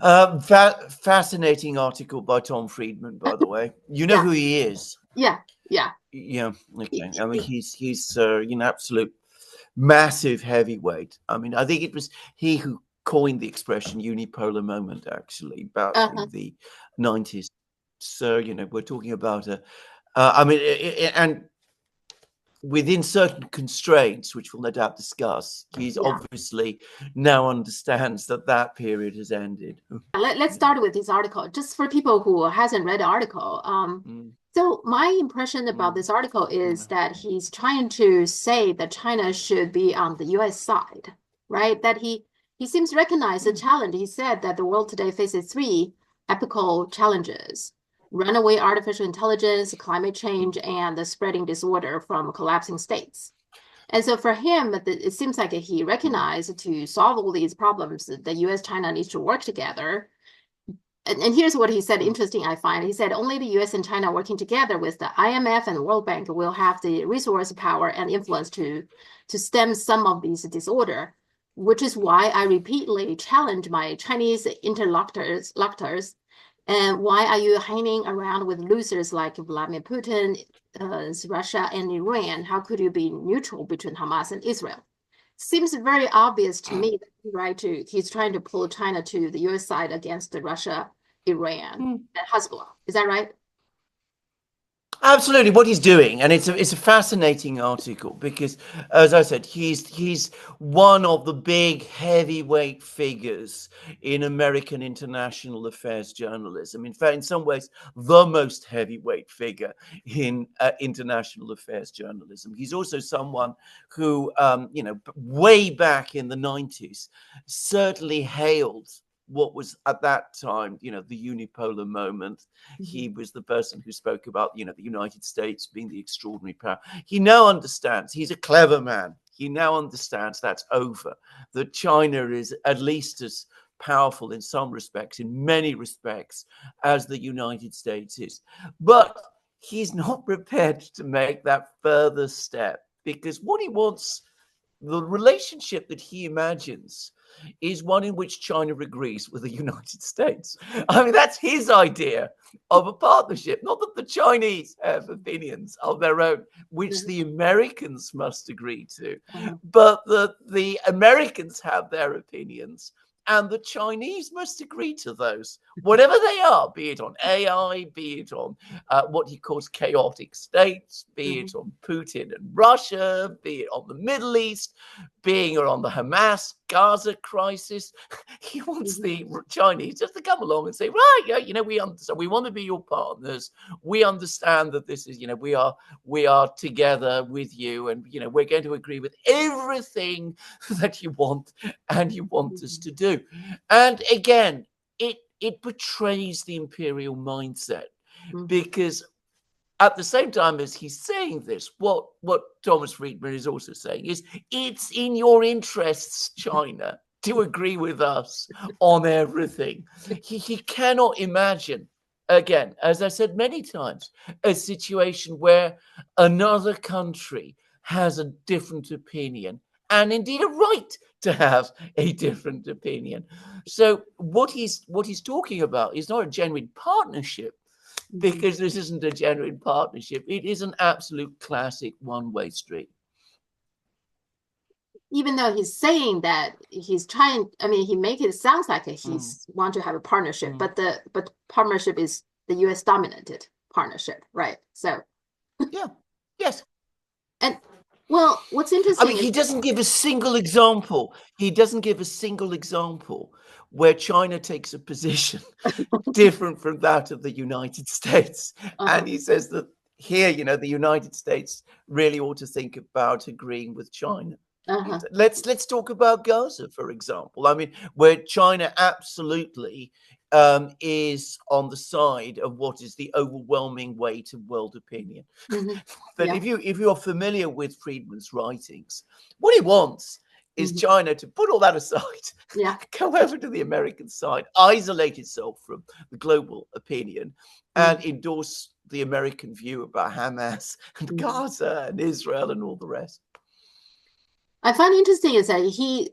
Fascinating article by Tom Friedman, by the way. You know Yeah, who he is? yeah, yeah. Yeah. He- Okay. I mean, he- he's absolute massive heavyweight. I mean, I think it was he who coined the expression unipolar moment, actually, about uh-huh. in the 90s. So, we're talking about I mean, and within certain constraints, which we'll no doubt discuss, he's Yeah. obviously now understands that that period has ended. Let's start with this article, just for people who hasn't read the article. Mm, So my impression about mm, this article is mm, that he's trying to say that China should be on the US side, right? That he seems to recognize the mm. challenge. He said that the world today faces three epical challenges: runaway artificial intelligence, climate change, and the spreading disorder from collapsing states. And so for him, it seems like he Mm. recognized to solve all these problems, the US China needs to work together. And here's what he said, Mm. interesting, I find. He said only the US and China working together with the IMF and the World Bank will have the resource, power, and influence to stem some of these disorder, which is why I repeatedly challenge my Chinese interlocutors. And why are you hanging around with losers like Vladimir Putin, Russia, and Iran? How could you be neutral between Hamas and Israel? Seems very obvious to me that he's trying to pull China to the US side against the Russia, Iran, Mm. and Hezbollah. Is that right? Absolutely, what he's doing, and it's a fascinating article because, as I said, he's one of the big heavyweight figures in American international affairs journalism. In fact, in some ways, the most heavyweight figure in international affairs journalism. He's also someone who, way back in the 90s, certainly hailed what was at that time, the unipolar moment. He Mhm. was the person who spoke about, the United States being the extraordinary power. He now understands, he's a clever man. He now understands that's over, that China is at least as powerful in some respects, in many respects, as the United States is. But he's not prepared to make that further step because what he wants, the relationship that he imagines, is one in which China agrees with the United States. I mean, that's his idea of a partnership. Not that the Chinese have opinions of their own, which the Americans must agree to, Uh-huh. but the Americans have their opinions. And the Chinese must agree to those, whatever they are, be it on AI, be it on what he calls chaotic states, be Mhm. it on Putin and Russia, be it on the Middle East, being on the Hamas Gaza crisis. He wants Mhm. the Chinese just to come along and say, right, yeah, we understand. We want to be your partners. We understand that this is, we are together with you, and we're going to agree with everything that you want and you want us Mhm. to do. And again, it betrays the imperial mindset Mhm. because at the same time as he's saying this, what Thomas Friedman is also saying is it's in your interests, China, to agree with us on everything. He cannot imagine, again, as I said many times, a situation where another country has a different opinion and indeed a right to have a different opinion. So what he's talking about is not a genuine partnership, Mhm. because this isn't a genuine partnership. It is an absolute classic one-way street. Even though he's saying that he's trying, I mean, he make it sounds like Mm, he's want to have a partnership, mm. but partnership is the US dominated partnership, right? So Yeah, yes. and well, what's I mean, interesting is he doesn't give a single example. He doesn't give a single example where China takes a position different from that of the United States. uh-huh, And he says that here, the United States really ought to think about agreeing with China. uh-huh. Let's talk about Gaza, for example. I mean, where China absolutely is on the side of what is the overwhelming weight of world opinion. Hmm. But Yeah. if you're familiar with Friedman's writings, what he wants is Hmm. China to put all that aside, Yeah. go over to the American side, isolate itself from the global opinion, and Hmm. endorse the American view about Hamas and Hmm. Gaza and Israel and all the rest. I find interesting is that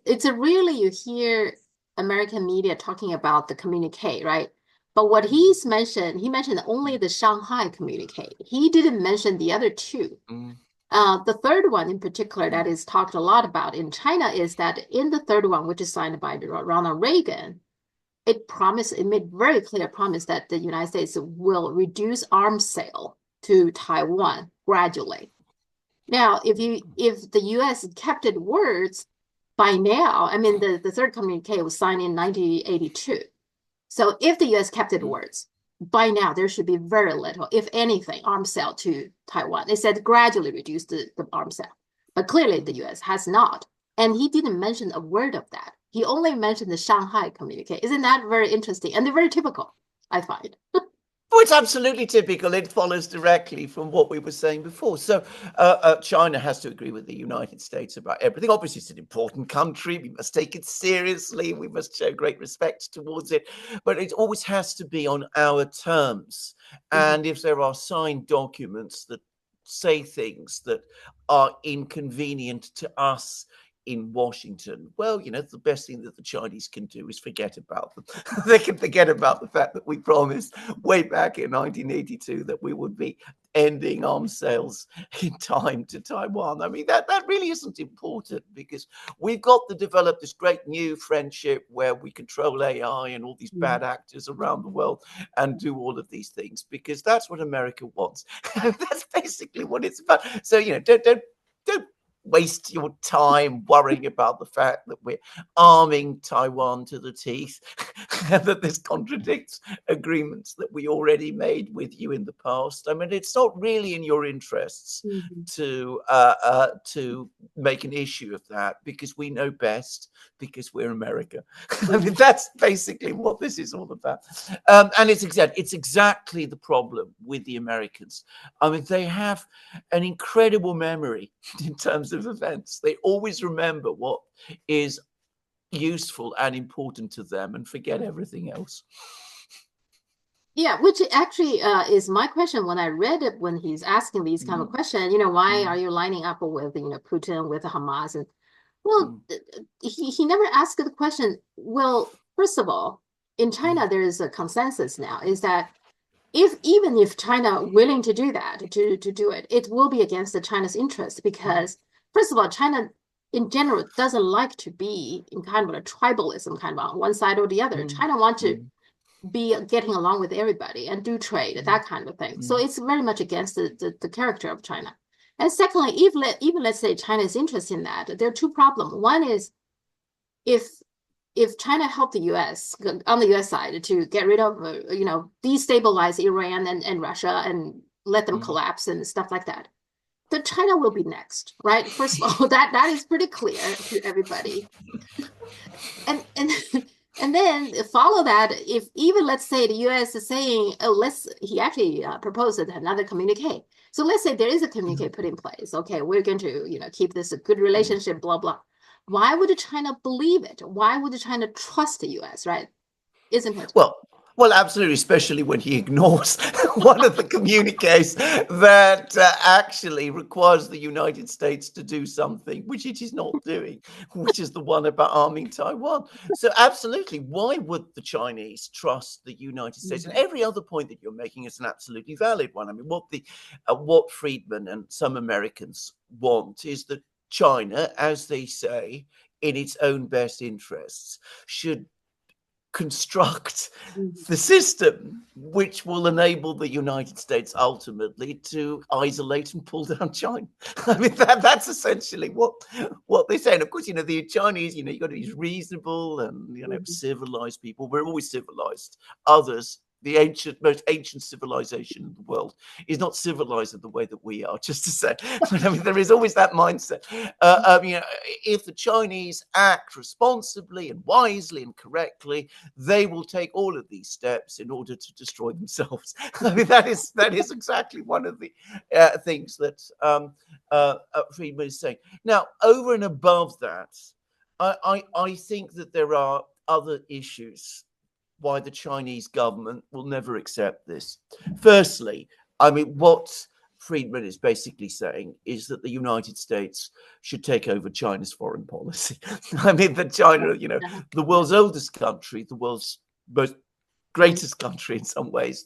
it's a really you hear American media talking about the communique, right? But what he mentioned only the Shanghai communique. He didn't mention the other two. The third one in particular that is talked a lot about in China is that in the third one, which is signed by Ronald Reagan, it made very clear promise that the United States will reduce arms sale to Taiwan gradually. Now, if the U.S. kept its words, by now, I mean, the third communique was signed in 1982. So if the U.S. kept its words, by now there should be very little, if anything, arms sale to Taiwan. They said gradually reduce the arms sale, but clearly the U.S. has not, and he didn't mention a word of that. He only mentioned the Shanghai communique. Isn't that very interesting and very typical? I find. Oh, it's absolutely typical. It follows directly from what we were saying before. So China has to agree with the United States about everything. Obviously, it's an important country. We must take it seriously. We must show great respect towards it. But it always has to be on our terms. And if there are signed documents that say things that are inconvenient to us in Washington, well, you know, the best thing that the Chinese can do is forget about them. They can forget about the fact that we promised way back in 1982 that we would be ending arms sales in time to Taiwan. I mean, that really isn't important, because we've got to develop this great new friendship where we control AI and all these bad actors around the world and do all of these things, because that's what America wants. That's basically what it's about. So, you know, don't waste your time worrying about the fact that we're arming Taiwan to the teeth, and that this contradicts agreements that we already made with you in the past. I mean, it's not really in your interests to make an issue of that, because we know best, because we're America. I mean, that's basically what this is all about. And it's exactly the problem with the Americans. I mean, they have an incredible memory in terms of events. They always remember what is useful and important to them and forget everything else. Yeah, which actually is my question when I read it, when he's asking these kind of questions, you know, why are you lining up with, you know, Putin, with Hamas? And well, he never asked the question. Well, first of all, in China, there is a consensus now, is that even if China willing to do that, to do it, it will be against the China's interest, because first of all, China in general doesn't like to be in kind of a tribalism, kind of on one side or the other. China wants to be getting along with everybody and do trade, that kind of thing. So it's very much against the character of China. And secondly, even let's say China's interest in that, there are two problems. One is if China helped the U.S. on the U.S. side to get rid of, you know, destabilize Iran and Russia and let them collapse and stuff like that, then China will be next, right? First of all, that is pretty clear to everybody. And then follow that, if even let's say the U.S. is saying, oh, he actually proposed another communique. So let's say there is a communique put in place. Okay, we're going to, you know, keep this a good relationship, blah, blah. Why would China believe it? Why would China trust the U.S., right? Isn't it? Well, absolutely, especially when he ignores one of the communiques that actually requires the United States to do something, which it is not doing, which is the one about arming Taiwan. So absolutely, why would the Chinese trust the United States? And every other point that you're making is an absolutely valid one. I mean, what Friedman and some Americans want is that China, as they say, in its own best interests, should construct the system which will enable the United States ultimately to isolate and pull down China. I mean, that's essentially what they say. And of course, you know, the Chinese, you know, you've got to be reasonable and, you know, civilized people. We're always civilized. Others, the most ancient civilization in the world, is not civilized in the way that we are, just to say. But, I mean, there is always that mindset. You know, if the Chinese act responsibly and wisely and correctly, they will take all of these steps in order to destroy themselves. I mean, that is exactly one of the things that Friedman is saying. Now, over and above that, I think that there are other issues why the Chinese government will never accept this. Firstly, I mean, what Friedman is basically saying is that the United States should take over China's foreign policy. I mean, that China, you know, the world's oldest country, the world's most greatest country in some ways,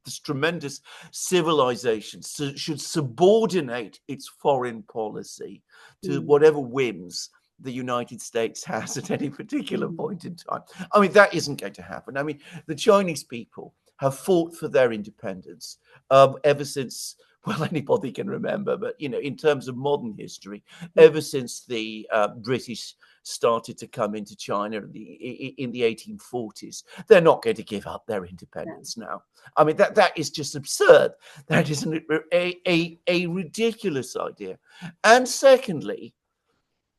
this tremendous civilization should subordinate its foreign policy to whatever whims the United States has at any particular point in time. I mean, that isn't going to happen. I mean, the Chinese people have fought for their independence ever since, well, anybody can remember, but, you know, in terms of modern history, ever since the British started to come into China in the 1840s. They're not going to give up their independence now. I mean, that is just absurd. That is a ridiculous idea. And secondly,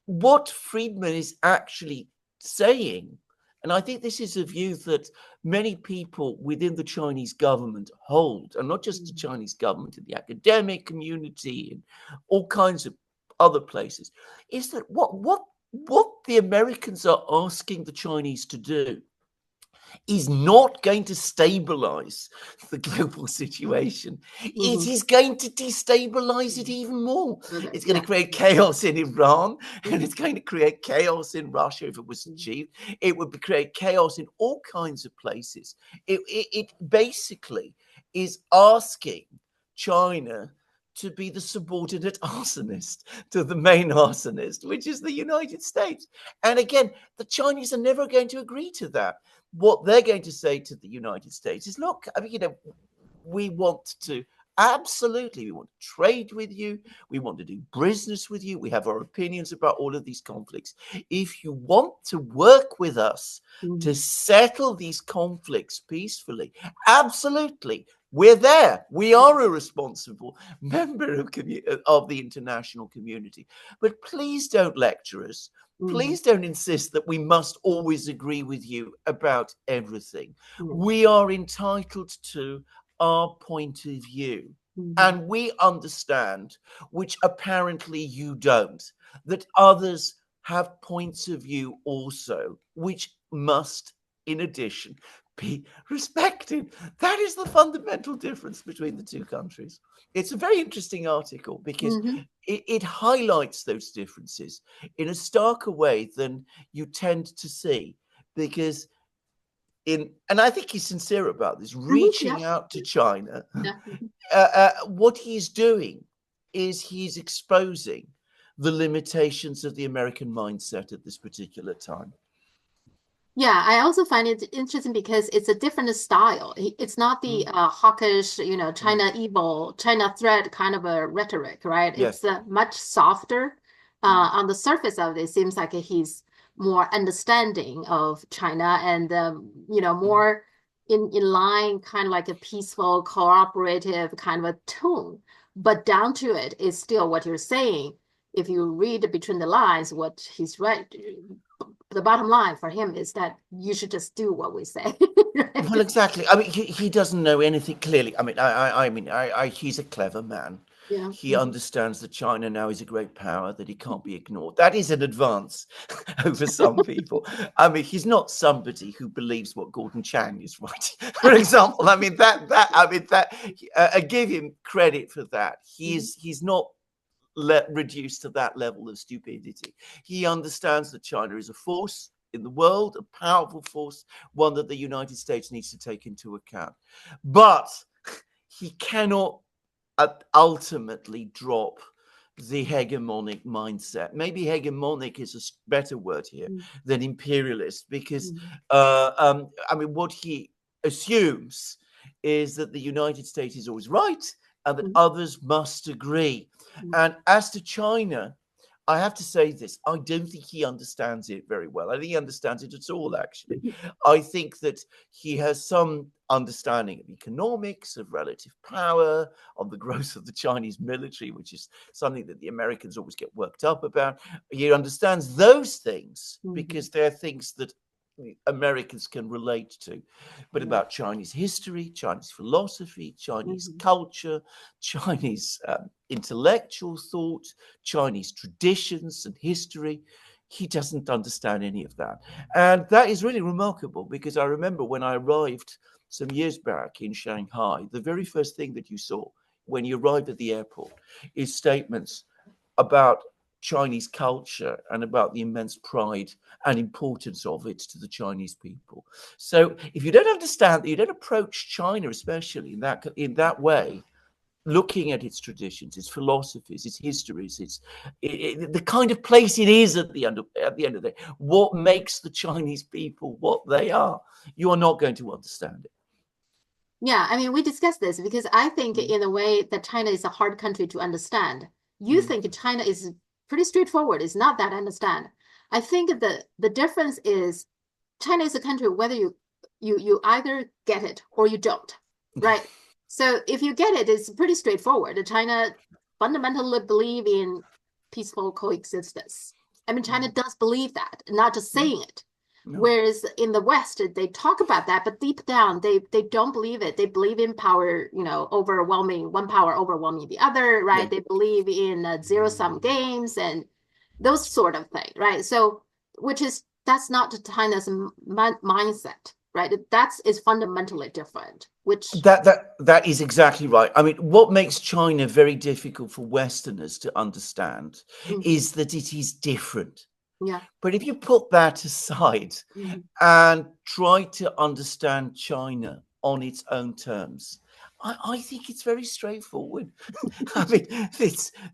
what Friedman is actually saying, and I think this is a view that many people within the Chinese government hold, and not just the Chinese government, in the academic community and all kinds of other places, is that what the Americans are asking the Chinese to do is not going to stabilize the global situation. It is going to destabilize it even more. It's going to create chaos in Iran, and it's going to create chaos in Russia if it was achieved. It would create chaos in all kinds of places. It basically is asking China to be the subordinate arsonist to the main arsonist, which is the United States. And again, the Chinese are never going to agree to that. What they're going to say to the United States is, look, I mean, you know, we want to absolutely, we want to trade with you. We want to do business with you. We have our opinions about all of these conflicts. If you want to work with us to settle these conflicts peacefully, absolutely, we're there. We are a responsible member of the international community. But please don't lecture us. Please don't insist that we must always agree with you about everything. We are entitled to our point of view. And we understand, which apparently you don't, that others have points of view also, which must, in addition, be respected. That is the fundamental difference between the two countries. It's a very interesting article because it highlights those differences in a starker way than you tend to see. Because and I think he's sincere about this, reaching out to China, what he's doing is he's exposing the limitations of the American mindset at this particular time. Yeah, I also find it interesting because it's a different style. It's not the hawkish, you know, China evil, China threat kind of a rhetoric, right? Yes. It's much softer. On the surface of it, it seems like he's more understanding of China and, you know, more in line, kind of like a peaceful, cooperative kind of a tone. But down to it is still what you're saying. If you read between the lines, what he's right, the bottom line for him is that you should just do what we say. Right? Well, exactly. I mean, he doesn't know anything clearly. I mean, he's a clever man. Yeah. He understands that China now is a great power, that he can't be ignored. That is an advance over some people. I mean, he's not somebody who believes what Gordon Chang is writing, for example. I mean, I give him credit for that. He's not reduced to that level of stupidity. He understands that China is a force in the world, a powerful force, one that the United States needs to take into account. But he cannot ultimately drop the hegemonic mindset. Maybe hegemonic is a better word here than imperialist, because I mean, what he assumes is that the United States is always right and that others must agree. And as to China, I have to say this, I don't think he understands it very well. I don't think he understands it at all, actually. I think that he has some understanding of economics, of relative power, of the growth of the Chinese military, which is something that the Americans always get worked up about. He understands those things because they're things that Americans can relate to, but about Chinese history, Chinese philosophy, Chinese culture, Chinese intellectual thought, Chinese traditions and history, he doesn't understand any of that. And that is really remarkable, because I remember when I arrived some years back in Shanghai, the very first thing that you saw when you arrive at the airport is statements about Chinese culture and about the immense pride and importance of it to the Chinese people. So if you don't understand that, you don't approach China, especially in that way, looking at its traditions, its philosophies, its histories, the kind of place it is at the end of the day, what makes the Chinese people what they are, you are not going to understand it. Yeah, I mean, we discussed this because I think in a way that China is a hard country to understand. You think China is pretty straightforward. It's not that understand. I think the difference is China is a country whether you either get it or you don't, right? So if you get it, it's pretty straightforward. China fundamentally believe in peaceful coexistence. I mean, China does believe that, not just saying it. No. Whereas in the West, they talk about that, but deep down, they don't believe it. They believe in power, overwhelming one power overwhelming the other, right? Yeah. They believe in zero-sum games and those sort of things, right? So, that's not China's mindset, right? That is fundamentally different. Which that is exactly right. I mean, what makes China very difficult for Westerners to understand is that it is different. Yeah. But if you put that aside and try to understand China on its own terms, I think it's very straightforward. I mean,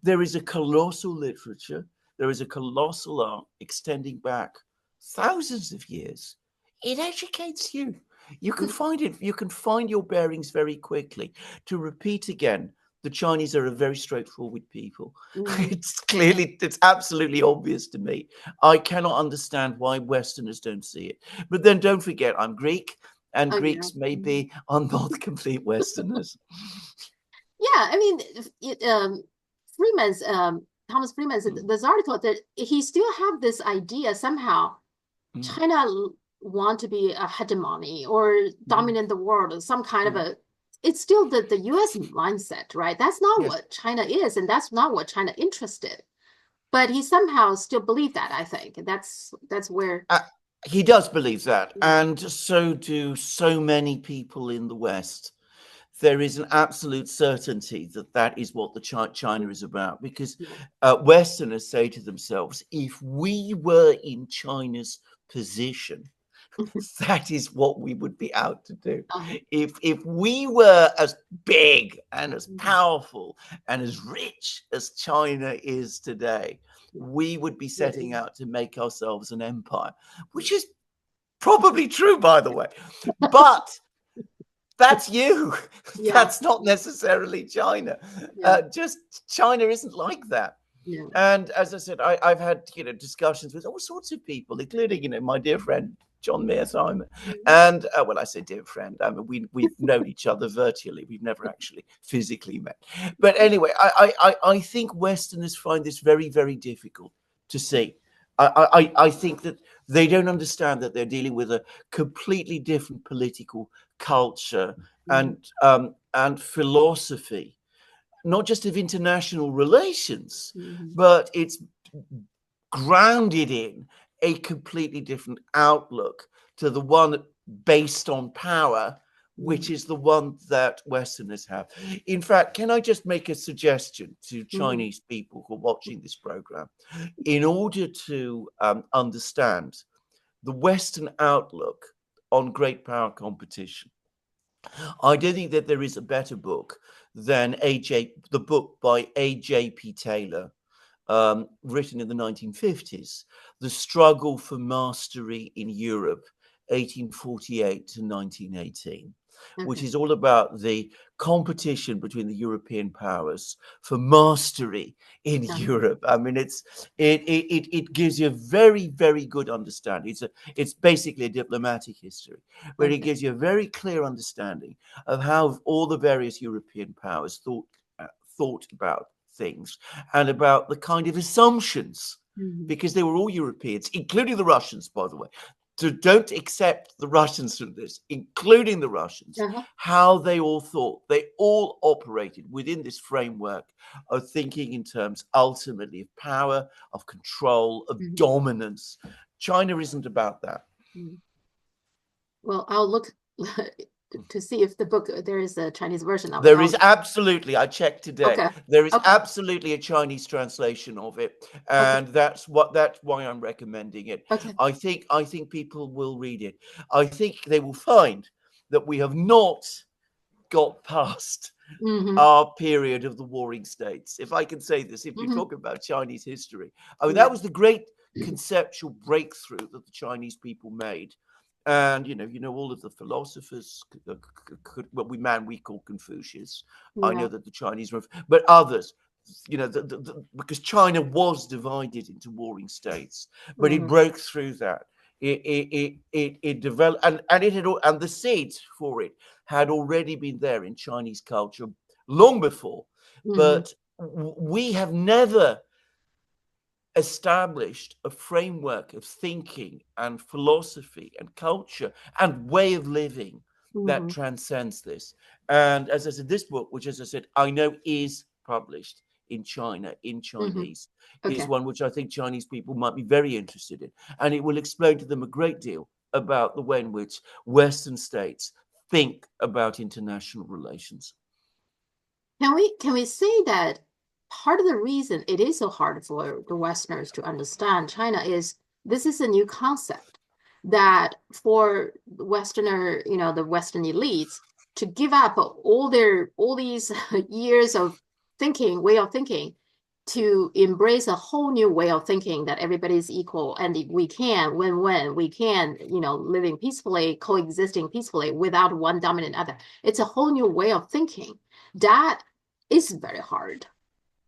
there is a colossal literature, there is a colossal art extending back thousands of years. It educates you. You can find it. You can find your bearings very quickly. To repeat again, the Chinese are a very straightforward people. It's absolutely obvious to me. I cannot understand why Westerners don't see it. But then don't forget, I'm Greek, and Greeks maybe are not complete Westerners. Yeah, I mean, Freeman's Thomas Freeman's this article that he still have this idea somehow China want to be a hegemony or dominate the world or some kind of a. It's still the U.S. mindset, right? That's not what China is, and that's not what China interested. But he somehow still believe that. I think that's where he does believe that, and so do so many people in the West. There is an absolute certainty that that is what the China is about, because Westerners say to themselves, if we were in China's position, that is what we would be out to do. If we were as big and as powerful and as rich as China is today, we would be setting out to make ourselves an empire, which is probably true, by the way. But that's you. That's not necessarily China. Just China isn't like that. And as I said, I've had discussions with all sorts of people, including my dear friend John Mearsheimer. And when I say dear friend, I mean we've known each other virtually. We've never actually physically met. But anyway, I think Westerners find this very, very difficult to see. I think that they don't understand that they're dealing with a completely different political culture and philosophy, not just of international relations, but it's grounded in a completely different outlook to the one based on power, which is the one that Westerners have. In fact, can I just make a suggestion to Chinese people who are watching this program? In order to understand the Western outlook on great power competition, I don't think that there is a better book than the book by A.J.P. Taylor, written in the 1950s, The Struggle for Mastery in Europe, 1848 to 1918, which is all about the competition between the European powers for mastery in Europe. I mean, it gives you a very, very good understanding. It's basically a diplomatic history, where it gives you a very clear understanding of how all the various European powers thought about things and about the kind of assumptions, because they were all Europeans, including the Russians, by the way. So don't accept the Russians from this, including the Russians, how they all thought. They all operated within this framework of thinking in terms ultimately of power, of control, of dominance. China isn't about that. Well, I'll look to see if the book, there is a Chinese version of it. There is absolutely, I checked today, Okay. there is Okay. absolutely a Chinese translation of it. And that's why I'm recommending it. Okay. I think people will read it. I think they will find that we have not got past our period of the warring states. If I can say this, if you talk about Chinese history, I mean, that was the great conceptual breakthrough that the Chinese people made. And all of the philosophers, we call Confucius. I know that the Chinese, but others, because China was divided into warring states, but it broke through that. It developed, and the seeds for it had already been there in Chinese culture long before. But we have never established a framework of thinking and philosophy and culture and way of living that transcends this. And as I said, this book, which, as I said, I know is published in China, in Chinese, is one which I think Chinese people might be very interested in. And it will explain to them a great deal about the way in which Western states think about international relations. Can we say that part of the reason it is so hard for the Westerners to understand China is this is a new concept that for the Westerner, the Western elites to give up all these years of way of thinking, to embrace a whole new way of thinking that everybody is equal and we can win-win, we can, living peacefully, coexisting peacefully without one dominant other. It's a whole new way of thinking that is very hard.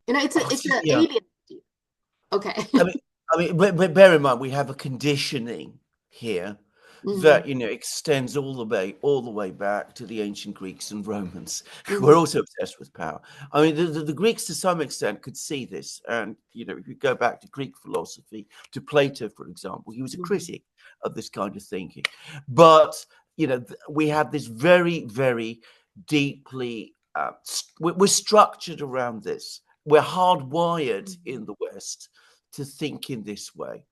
It's an alien. Okay. I mean, but bear in mind, we have a conditioning here that extends all the way back to the ancient Greeks and Romans, who were also obsessed with power. I mean, the Greeks to some extent could see this, and if you go back to Greek philosophy, to Plato, for example, he was a critic of this kind of thinking. But we have this very, very deeply. We're structured around this. We're hardwired in the West to think in this way.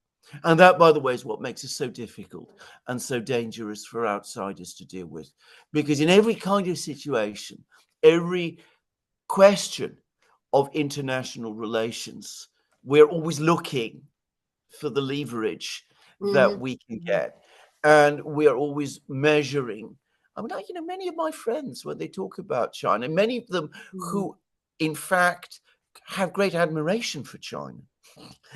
And that, by the way, is what makes it so difficult and so dangerous for outsiders to deal with. Because in every kind of situation, every question of international relations, we're always looking for the leverage that we can get. And we are always measuring. I mean, many of my friends, when they talk about China, many of them who, in fact, have great admiration for China,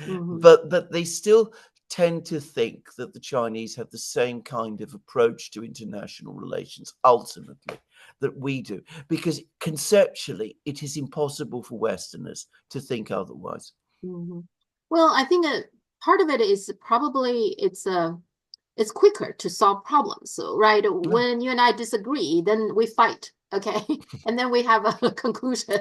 but they still tend to think that the Chinese have the same kind of approach to international relations, ultimately, that we do. Because conceptually, it is impossible for Westerners to think otherwise. Well, I think part of it is probably it's quicker to solve problems. So, right, when you and I disagree, then we fight, okay? And then we have a conclusion.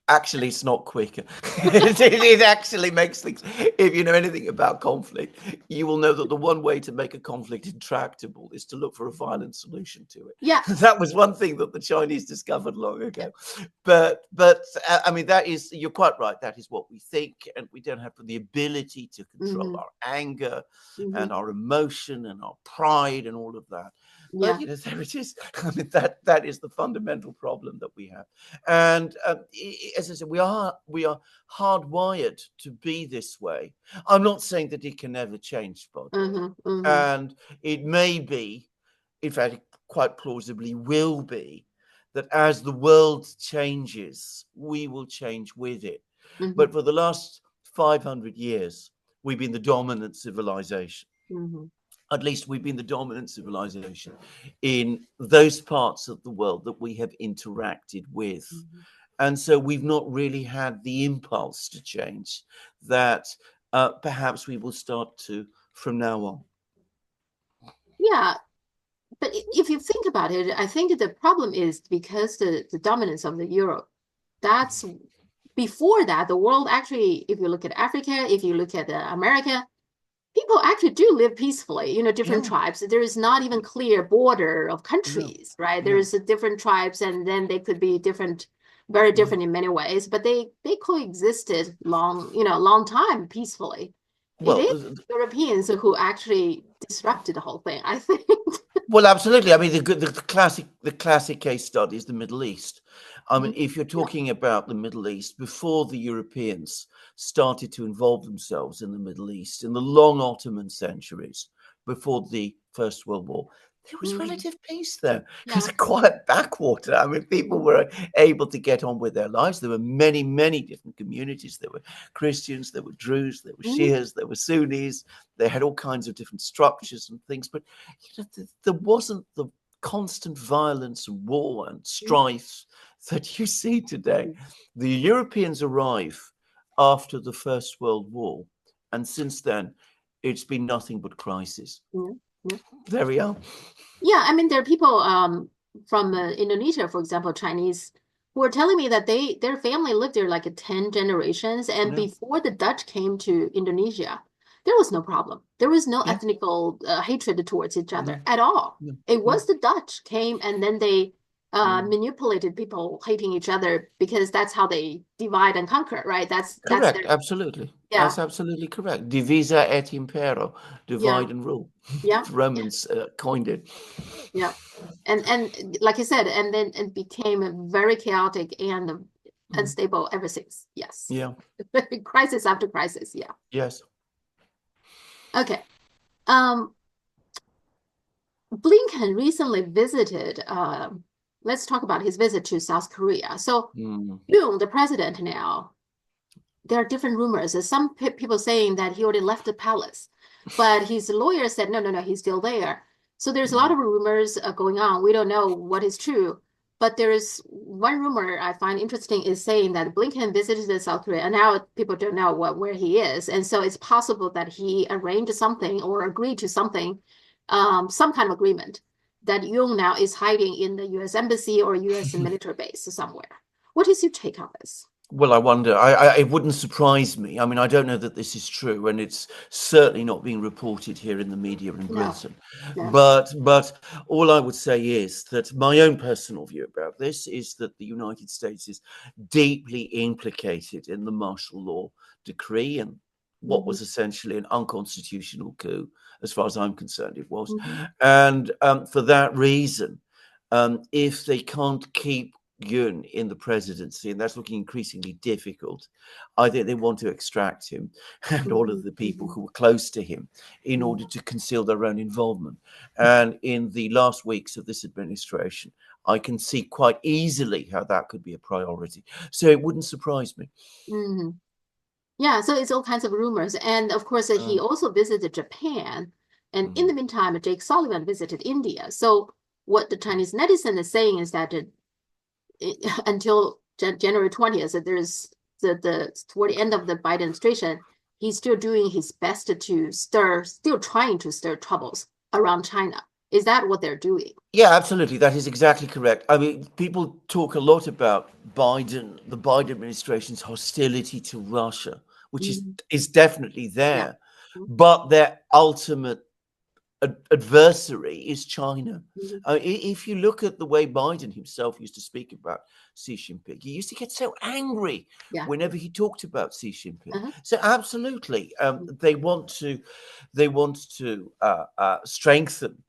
Actually, it's not quicker. It actually makes things, if you know anything about conflict, you will know that the one way to make a conflict intractable is to look for a violent solution to it. Yeah. That was one thing that the Chinese discovered long ago. But I mean, you're quite right. That is what we think. And we don't have the ability to control our anger and our emotion and our pride and all of that. But there it is. I mean, that is the fundamental problem that we have. And as I said, we are hardwired to be this way. I'm not saying that it can never change, but and it may be, in fact, it quite plausibly will be, that as the world changes, we will change with it. But for the last 500 years, we've been the dominant civilization. At least we've been the dominant civilization in those parts of the world that we have interacted with. And so we've not really had the impulse to change that perhaps we will start to from now on. Yeah. But if you think about it, I think the problem is because the dominance of the Europe, that's before that, the world actually, if you look at Africa, if you look at America, people actually do live peacefully, different tribes. There is not even clear border of countries, right? There is different tribes, and then they could be very different in many ways, but they coexisted long time peacefully. Well, it is Europeans who actually disrupted the whole thing, I think. Well, absolutely. I mean, the classic case study is the Middle East. I mean, if you're Yeah. talking about the Middle East, before the Europeans started to involve themselves in the Middle East in the long Ottoman centuries, before the First World War, there was relative peace there. It was Yeah. a quiet backwater. I mean, people were able to get on with their lives. There were many, many different communities. There were Christians, there were Druze, there were Shias, there were Sunnis. They had all kinds of different structures and things. But you know, there wasn't the constant violence and war and strife that you see today. The Europeans arrive after the First World War, and since then, it's been nothing but crisis. There we are. Yeah, I mean, there are people from Indonesia, for example, Chinese, who are telling me that their family lived there like 10 generations, and before the Dutch came to Indonesia, there was no problem. There was no ethnical hatred towards each other at all. It was the Dutch came and then they manipulated people hating each other because that's how they divide and conquer, right? That's Correct, their, absolutely. yeah, That's absolutely correct. Divisa et impero, yeah, divide and rule. yeah, The Romans coined it. yeah. And like I said, and then it became very chaotic and unstable ever since. Yes. Yeah. Crisis after crisis. Yeah. Yes. Okay. Blinken recently visited, let's talk about his visit to South Korea. So Yoon, the president now, there are different rumors. There's some people saying that he already left the palace, but his lawyer said, no, he's still there. So there's a lot of rumors going on. We don't know what is true, but there is one rumor I find interesting is saying that Blinken visited South Korea, and now people don't know where he is. And so it's possible that he arranged something or agreed to something, some kind of agreement that Yoon now is hiding in the U.S. embassy or U.S. military base somewhere. What is your take on this? Well, I wonder. It wouldn't surprise me. I mean, I don't know that this is true, and it's certainly not being reported here in the media in Britain. No. But all I would say is that my own personal view about this is that the United States is deeply implicated in the martial law decree and what was essentially an unconstitutional coup, as far as I'm concerned, it was. And for that reason, if they can't keep Yoon in the presidency, and that's looking increasingly difficult, I think they want to extract him and all of the people who were close to him in order to conceal their own involvement. And in the last weeks of this administration, I can see quite easily how that could be a priority. So it wouldn't surprise me. Yeah, so it's all kinds of rumors. And of course, he also visited Japan. And in the meantime, Jake Sullivan visited India. So what the Chinese netizen is saying is that until January 20th, there's toward the end of the Biden administration, he's still doing his best to still trying to stir troubles around China. Is that what they're doing? Yeah, absolutely. That is exactly correct. I mean, people talk a lot about the Biden administration's hostility to Russia, which is definitely there, but their ultimate adversary is China. If you look at the way Biden himself used to speak about Xi Jinping, he used to get so angry whenever he talked about Xi Jinping. So absolutely, they want to strengthen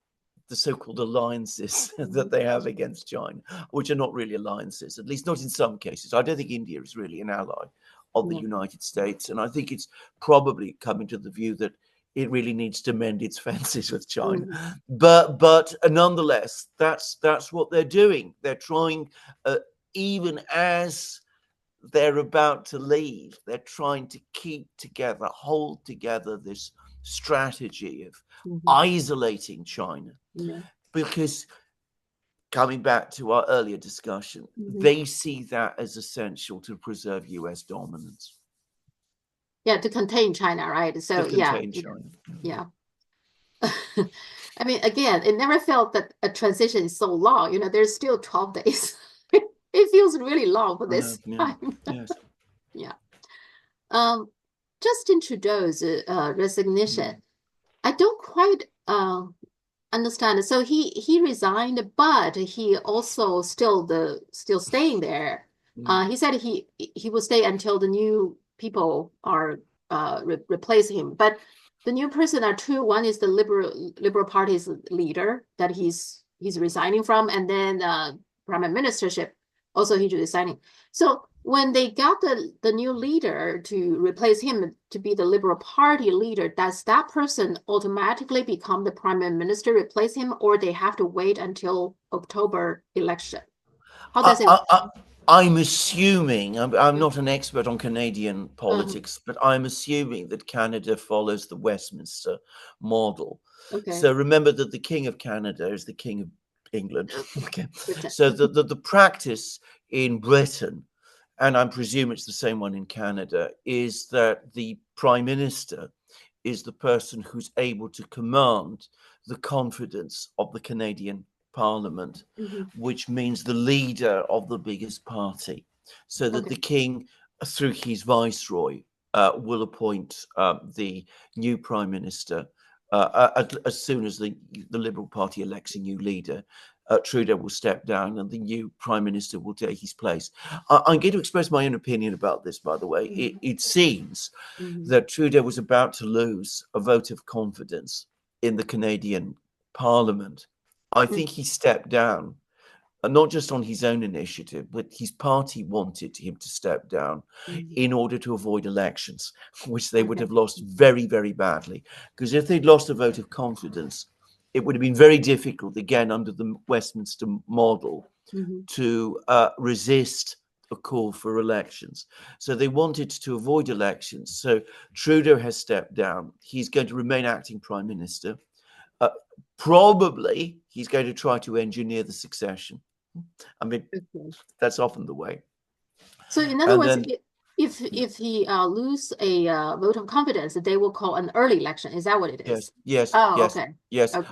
the so-called alliances that they have against China, which are not really alliances, at least not in some cases. I don't think India is really an ally of the United States, and I think it's probably coming to the view that it really needs to mend its fences with China. But nonetheless, that's what they're doing. They're trying, even as they're about to leave, they're trying to keep together, hold together this strategy of isolating China. Because coming back to our earlier discussion, they see that as essential to preserve US dominance. Yeah, to contain China, right? So to contain China. Yeah. I mean, again, it never felt that a transition is so long. There's still 12 days. It feels really long for this time. Yes. Yeah. Justin Trudeau's resignation, I don't quite understand. So he resigned, but he also still staying there. He said he will stay until the new people are replace him. But the new person are two. One is the Liberal Party's leader that he's resigning from, and then prime ministership also he's resigning. So when they got the new leader to replace him to be the Liberal Party leader, does that person automatically become the prime minister, replace him, or they have to wait until October election? How does it work? I'm assuming, I'm not an expert on Canadian politics, but I'm assuming that Canada follows the Westminster model. Okay. So remember that the King of Canada is the King of England. Okay. Britain. So the practice in Britain, and I presume it's the same one in Canada, is that the Prime Minister is the person who's able to command the confidence of the Canadian Parliament, which means the leader of the biggest party, so that the king, through his viceroy, will appoint the new prime minister as soon as the Liberal Party elects a new leader. Trudeau will step down and the new prime minister will take his place. I'm going to express my own opinion about this, by the way. It seems that Trudeau was about to lose a vote of confidence in the Canadian Parliament. I think he stepped down, not just on his own initiative, but his party wanted him to step down in order to avoid elections, which they would have lost very, very badly. Because if they'd lost a vote of confidence, it would have been very difficult, again, under the Westminster model, to resist a call for elections. So they wanted to avoid elections. So Trudeau has stepped down. He's going to remain acting prime minister. Probably he's going to try to engineer the succession. I mean, that's often the way. So in other words, if he lose a vote of confidence, they will call an early election. Is that what it is? Yes. Okay.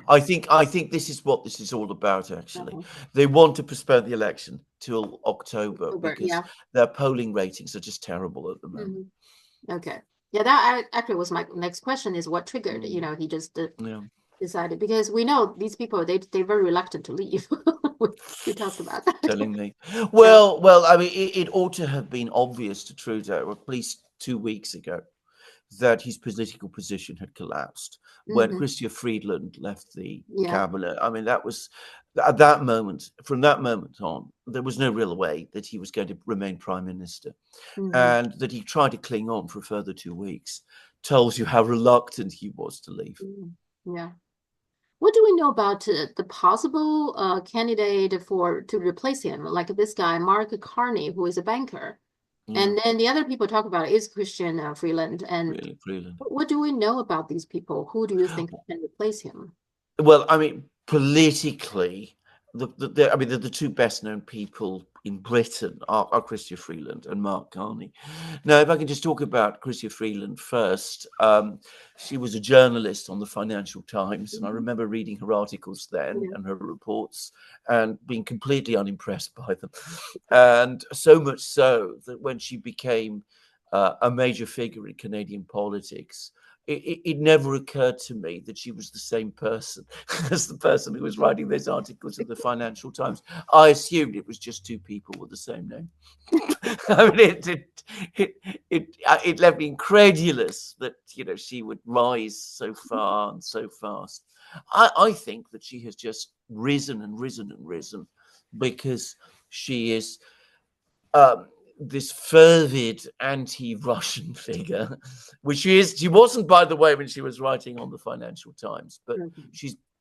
I think this is what this is all about. Actually, they want to postpone the election till October because their polling ratings are just terrible at the moment. Okay. Yeah, that actually was my next question: is what triggered? He just decided, because we know these people they're very reluctant to leave. We talked about that. Telling me, well, I mean, it ought to have been obvious to Trudeau at least 2 weeks ago that his political position had collapsed when Chrystia Friedland left the cabinet. I mean, that was at that moment. From that moment on, there was no real way that he was going to remain prime minister, and that he tried to cling on for a further 2 weeks tells you how reluctant he was to leave. Yeah. What do we know about the possible candidate to replace him, like this guy, Mark Carney, who is a banker? And then the other people talk about is Christian Freeland. And Freeland. What do we know about these people? Who do you think can replace him? Well, I mean, politically, the two best known people in Britain are Chrystia Freeland and Mark Carney. Now, if I can just talk about Chrystia Freeland first, she was a journalist on the Financial Times, and I remember reading her articles then and her reports and being completely unimpressed by them. And so much so that when she became a major figure in Canadian politics, it never occurred to me that she was the same person as the person who was writing those articles in the Financial Times. I assumed it was just two people with the same name. I mean, it left me incredulous that she would rise so far and so fast. I think that she has just risen and risen and risen because she is this fervid anti-Russian figure, which she wasn't, by the way, when she was writing on the Financial Times, but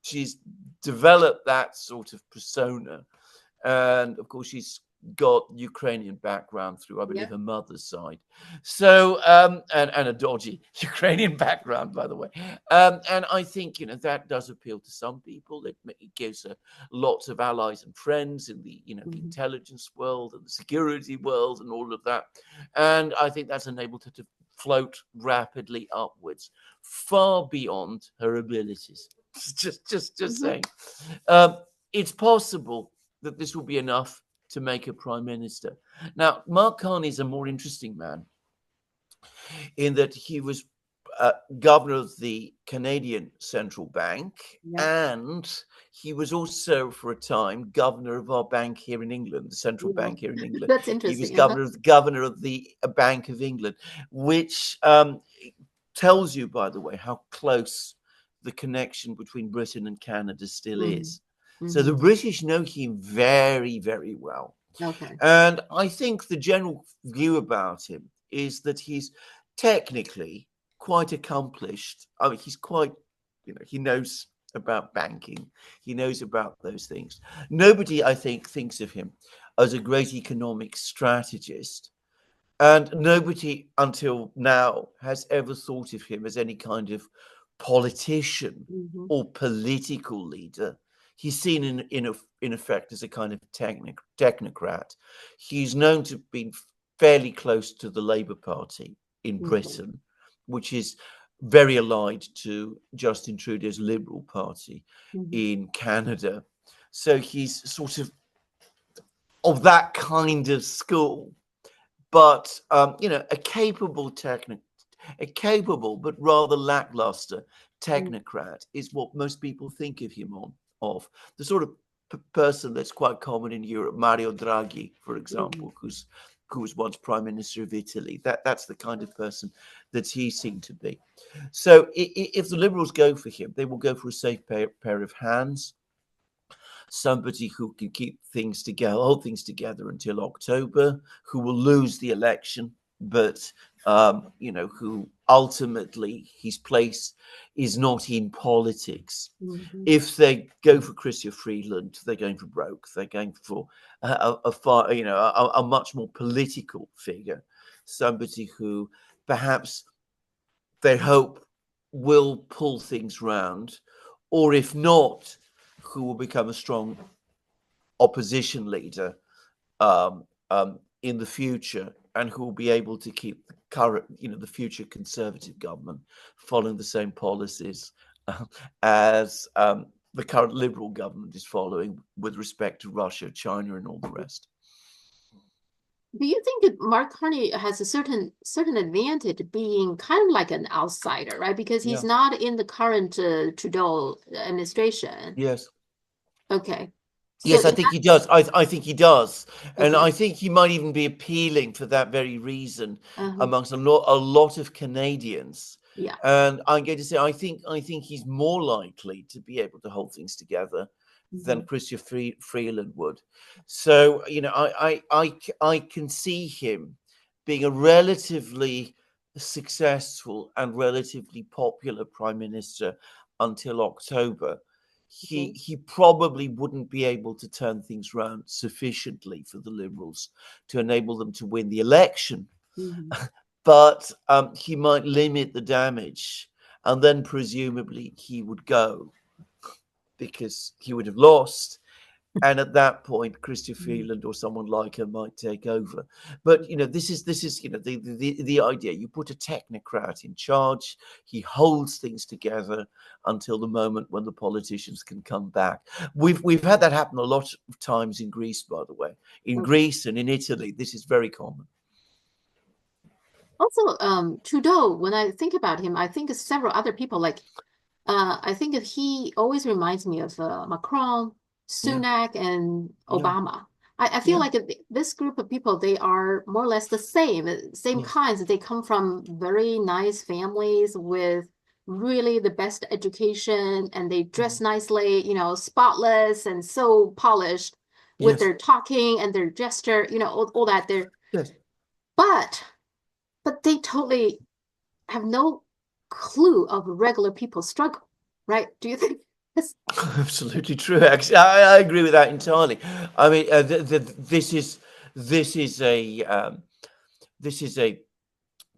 she's developed that sort of persona, and of course she's got Ukrainian background through, I believe, her mother's side, so and a dodgy Ukrainian background, by the way, and I think that does appeal to some people. It gives her lots of allies and friends in the the intelligence world and the security world and all of that, and I think that's enabled her to float rapidly upwards, far beyond her abilities. Just saying, it's possible that this will be enough to make a prime minister. Now, Mark Carney is a more interesting man in that he was governor of the Canadian Central Bank, and he was also, for a time, governor of our bank here in England, the central bank here in England. That's interesting. He was governor of the Bank of England, which tells you, by the way, how close the connection between Britain and Canada still is. So the British know him very, very well. Okay. And I think the general view about him is that he's technically quite accomplished. I mean, he's quite, he knows about banking. He knows about those things. Nobody, I think, thinks of him as a great economic strategist. And nobody until now has ever thought of him as any kind of politician or political leader. He's seen in effect as a kind of technocrat. He's known to have been fairly close to the Labour Party in Britain, which is very allied to Justin Trudeau's Liberal Party in Canada. So he's sort of that kind of school, but a capable but rather lackluster technocrat is what most people think of him of. The sort of person that's quite common in Europe, Mario Draghi, for example, who was once Prime Minister of Italy. That's the kind of person that he seemed to be. So if the Liberals go for him, they will go for a safe pair of hands, somebody who can keep things together, hold things together until October, who will lose the election, but who ultimately his place is not in politics. If they go for Chrystia Freeland, they're going for broke. They're going for a much more political figure, somebody who perhaps they hope will pull things round, or if not, who will become a strong opposition leader in the future, and who will be able to keep the current, the future Conservative government following the same policies as the current Liberal government is following with respect to Russia, China, and all the rest. Do you think that Mark Carney has a certain advantage being kind of like an outsider, right? Because he's not in the current Trudeau administration. Yes. Okay. Yes, I think he does. I think he does. And Okay. I think he might even be appealing for that very reason amongst a lot of Canadians. Yeah. And I'm going to say, I think he's more likely to be able to hold things together than Chrystia Freeland would. So, I can see him being a relatively successful and relatively popular Prime Minister until October. He probably wouldn't be able to turn things around sufficiently for the Liberals to enable them to win the election. But he might limit the damage, and then presumably he would go because he would have lost. And at that point, Chrystia Freeland or someone like her might take over. But this is the idea. You put a technocrat in charge. He holds things together until the moment when the politicians can come back. We've had that happen a lot of times in Greece, by the way. In Greece and in Italy, this is very common. Also, Trudeau, when I think about him, I think of several other people. Like, I think that he always reminds me of Macron, Sunak, and Obama. I feel like this group of people, they are more or less the same kinds. They come from very nice families with really the best education, and they dress nicely, spotless and so polished with their talking and their gesture, all that there. Yes. But they totally have no clue of regular people's struggle, right? Do you think? Absolutely true. Actually, I agree with that entirely. I mean, this is a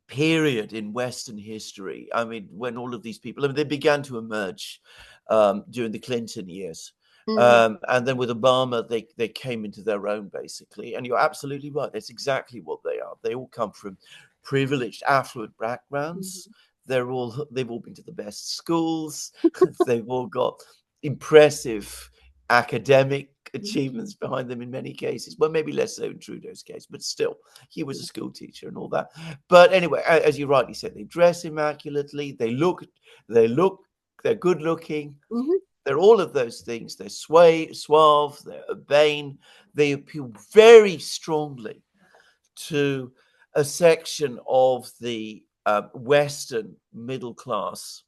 period in Western history. I mean, when all of these people, they began to emerge during the Clinton years, and then with Obama, they came into their own basically. And you're absolutely right. That's exactly what they are. They all come from privileged, affluent backgrounds. They've all been to the best schools. They've all got impressive academic achievements behind them in many cases. Well, maybe less so in Trudeau's case, but still, he was a school teacher and all that. But anyway, as you rightly said, they dress immaculately. They're good looking. They're all of those things. They're suave. They're urbane. They appeal very strongly to a section of the Western middle class,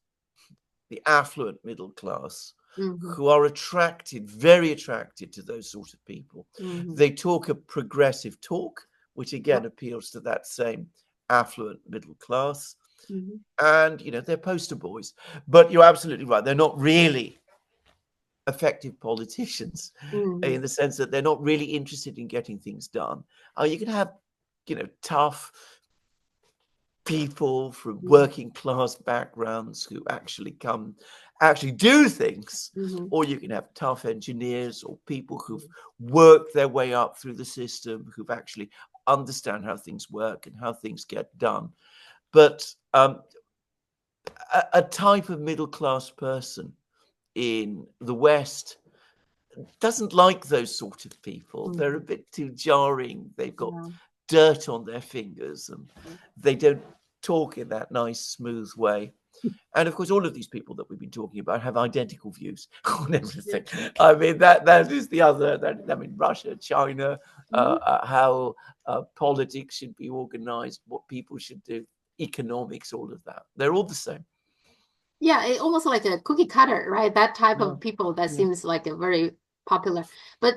the affluent middle class, Mm-hmm. who are attracted, very attracted to those sort of people. Mm-hmm. They talk a progressive talk, which again Yep. appeals to that same affluent middle class. Mm-hmm. And, you know, they're poster boys. But you're absolutely right. They're not really effective politicians Mm-hmm. in the sense that they're not really interested in getting things done. You can have, you know, tough people from working class backgrounds who actually do things, Mm-hmm. or you can have tough engineers or people who've worked their way up through the system, who've actually understand how things work and how things get done. But a type of middle class person in the West doesn't like those sort of people. Mm-hmm. They're a bit too jarring. They've got Yeah. dirt on their fingers and they don't talk in that nice, smooth way. And of course, all of these people that we've been talking about have identical views on everything. I mean, that is the other. I mean, Russia, China, how politics should be organized, what people should do, economics, all of that. They're all the same. Yeah, it almost like a cookie cutter, right? That type Yeah. of people that Yeah. seems like a very popular. But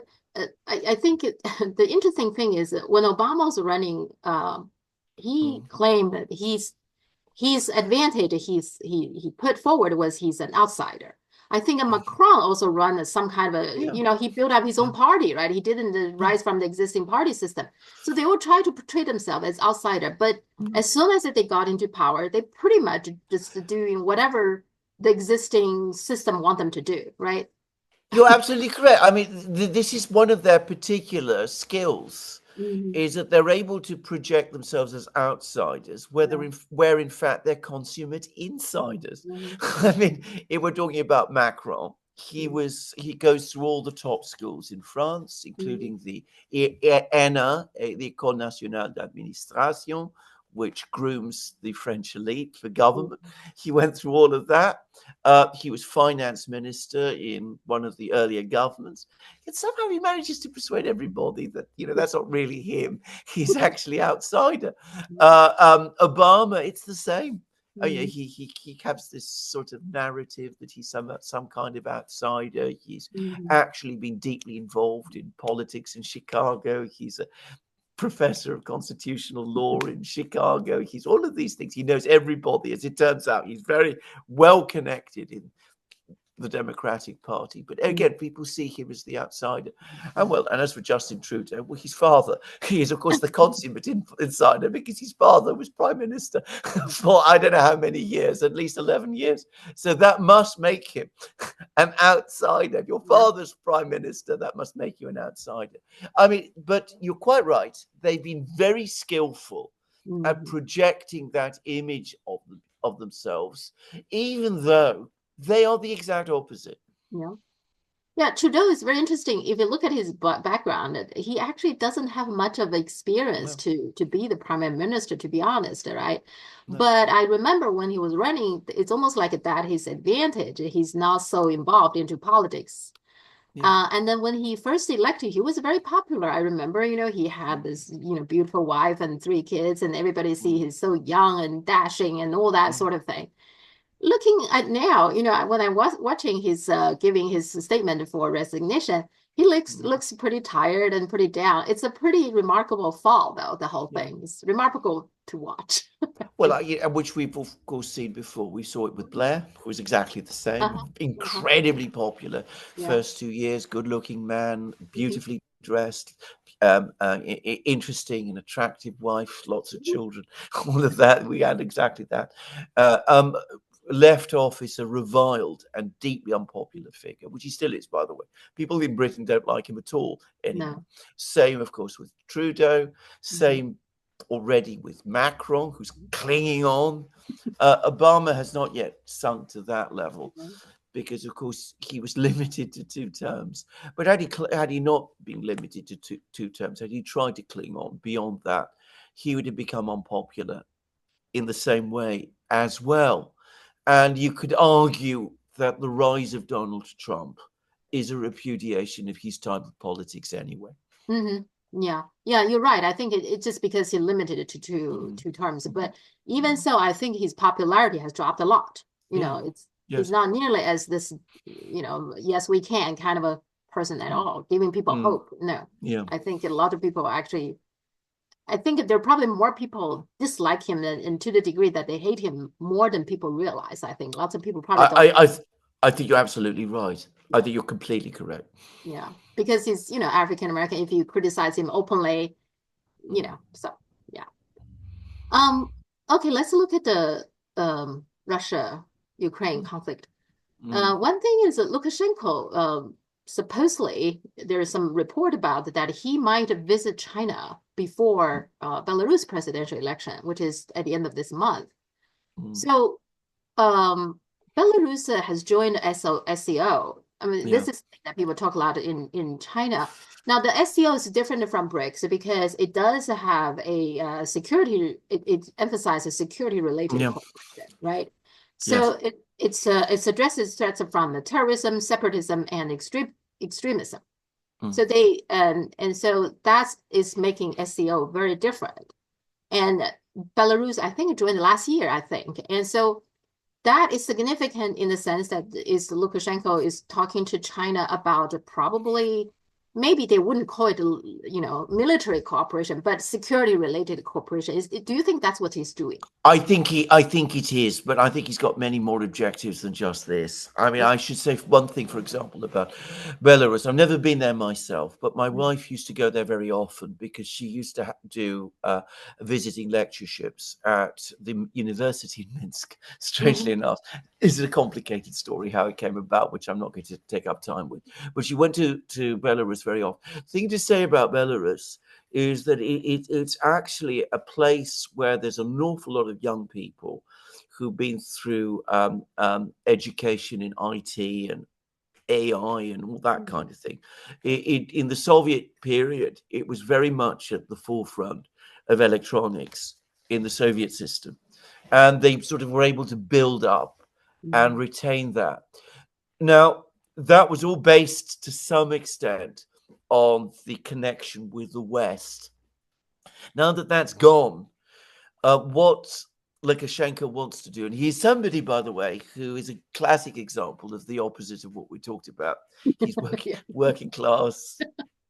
I think the interesting thing is that when Obama was running, he claimed that his advantage he put forward was he's an outsider. I think Macron also run some kind of a, Yeah. you know, he built up his own party, right? He didn't rise from the existing party system. So they all try to portray themselves as outsider. But as soon as they got into power, they pretty much just doing whatever the existing system want them to do, right? You're absolutely correct. I mean, this is one of their particular skills, Mm-hmm. is that they're able to project themselves as outsiders, where in fact they're consummate insiders. Mm-hmm. I mean, if we're talking about Macron, he goes through all the top schools in France, including the ENA, the École Nationale d'Administration, which grooms the French elite for government. He went through all of that. He was finance minister in one of the earlier governments. And somehow he manages to persuade everybody that, you know, that's not really him. He's actually outsider. Obama, it's the same. Oh, yeah, he has this sort of narrative that he's some kind of outsider. He's actually been deeply involved in politics in Chicago. He's a professor of constitutional law in Chicago. He's all of these things. He knows everybody. As it turns out, he's very well connected in the Democratic Party. But again, people see him as the outsider. And well, and as for Justin Trudeau, well, his father, he is, of course, the consummate insider because his father was prime minister for I don't know how many years, at least 11 years. So that must make him an outsider. If your father's prime minister, that must make you an outsider. I mean, but you're quite right. They've been very skillful at projecting that image of themselves, even though they are the exact opposite. Yeah, Trudeau is very interesting. If you look at his background, he actually doesn't have much of experience to be the prime minister, to be honest, right? No. But I remember when he was running, it's almost like that his advantage. He's not so involved into politics. And then when he first elected, he was very popular. I remember, you know, he had this, you know, beautiful wife and 3 kids, and everybody see he's so young and dashing and all that sort of thing. Looking at now, you know, when I was watching his giving his statement for resignation, he looks pretty tired and pretty down. It's a pretty remarkable fall, though. The whole thing is remarkable to watch. Well, which we've of course seen before. We saw it with Blair, who was exactly the same. Incredibly popular first 2 years, good-looking man, beautifully dressed, interesting and attractive wife, lots of children, all of that. We had exactly that. Left office a reviled and deeply unpopular figure, which he still is, by the way. People in Britain don't like him at all anymore. No. Same, of course, with Trudeau. Same already with Macron, who's clinging on. Obama has not yet sunk to that level because, of course, he was limited to 2 terms. But had he not been limited to two terms, had he tried to cling on beyond that, he would have become unpopular in the same way as well. And you could argue that the rise of Donald Trump is a repudiation of his type of politics anyway. Yeah, you're right. I think it's just because he limited it to two terms. But even so, I think his popularity has dropped a lot. You Yeah. know, he's Yes. not nearly as this, yes, we can kind of a person at all, giving people hope. No, Yeah. I think a lot of people actually, I think there are probably more people dislike him and to the degree that they hate him more than people realize. I think lots of people probably don't. I think you're absolutely right. I think you're completely correct. Yeah, because he's, African American. If you criticize him openly, so yeah. Um, okay, let's look at the Russia-Ukraine conflict. One thing is that Lukashenko, supposedly there is some report about that he might visit China before Belarus presidential election, which is at the end of this month. So Belarus has joined SCO. I mean, this is something that people talk a lot in China. Now, the SCO is different from BRICS because it does have a security. It emphasizes security-related cooperation, right? So it addresses threats from the terrorism, separatism, and extremism. So they and so that is making SCO very different. And Belarus, I think, joined last year, I think, and so that is significant in the sense that Lukashenko is talking to China about probably, maybe they wouldn't call it, military cooperation, but security-related cooperation. Do you think that's what he's doing? I think it is, but I think he's got many more objectives than just this. I mean, I should say one thing, for example, about Belarus. I've never been there myself, but my wife used to go there very often because she used to do visiting lectureships at the university in Minsk. Strangely enough, this is a complicated story how it came about, which I'm not going to take up time with. But she went to Belarus very often. The thing to say about Belarus is that it's actually a place where there's an awful lot of young people who've been through education in IT and AI and all that kind of thing. In the Soviet period, it was very much at the forefront of electronics in the Soviet system. And they sort of were able to build up and retain that. Now, that was all based to some extent on the connection with the West. Now that that's gone, what Lukashenko wants to do, and he's somebody, by the way, who is a classic example of the opposite of what we talked about. He's working class,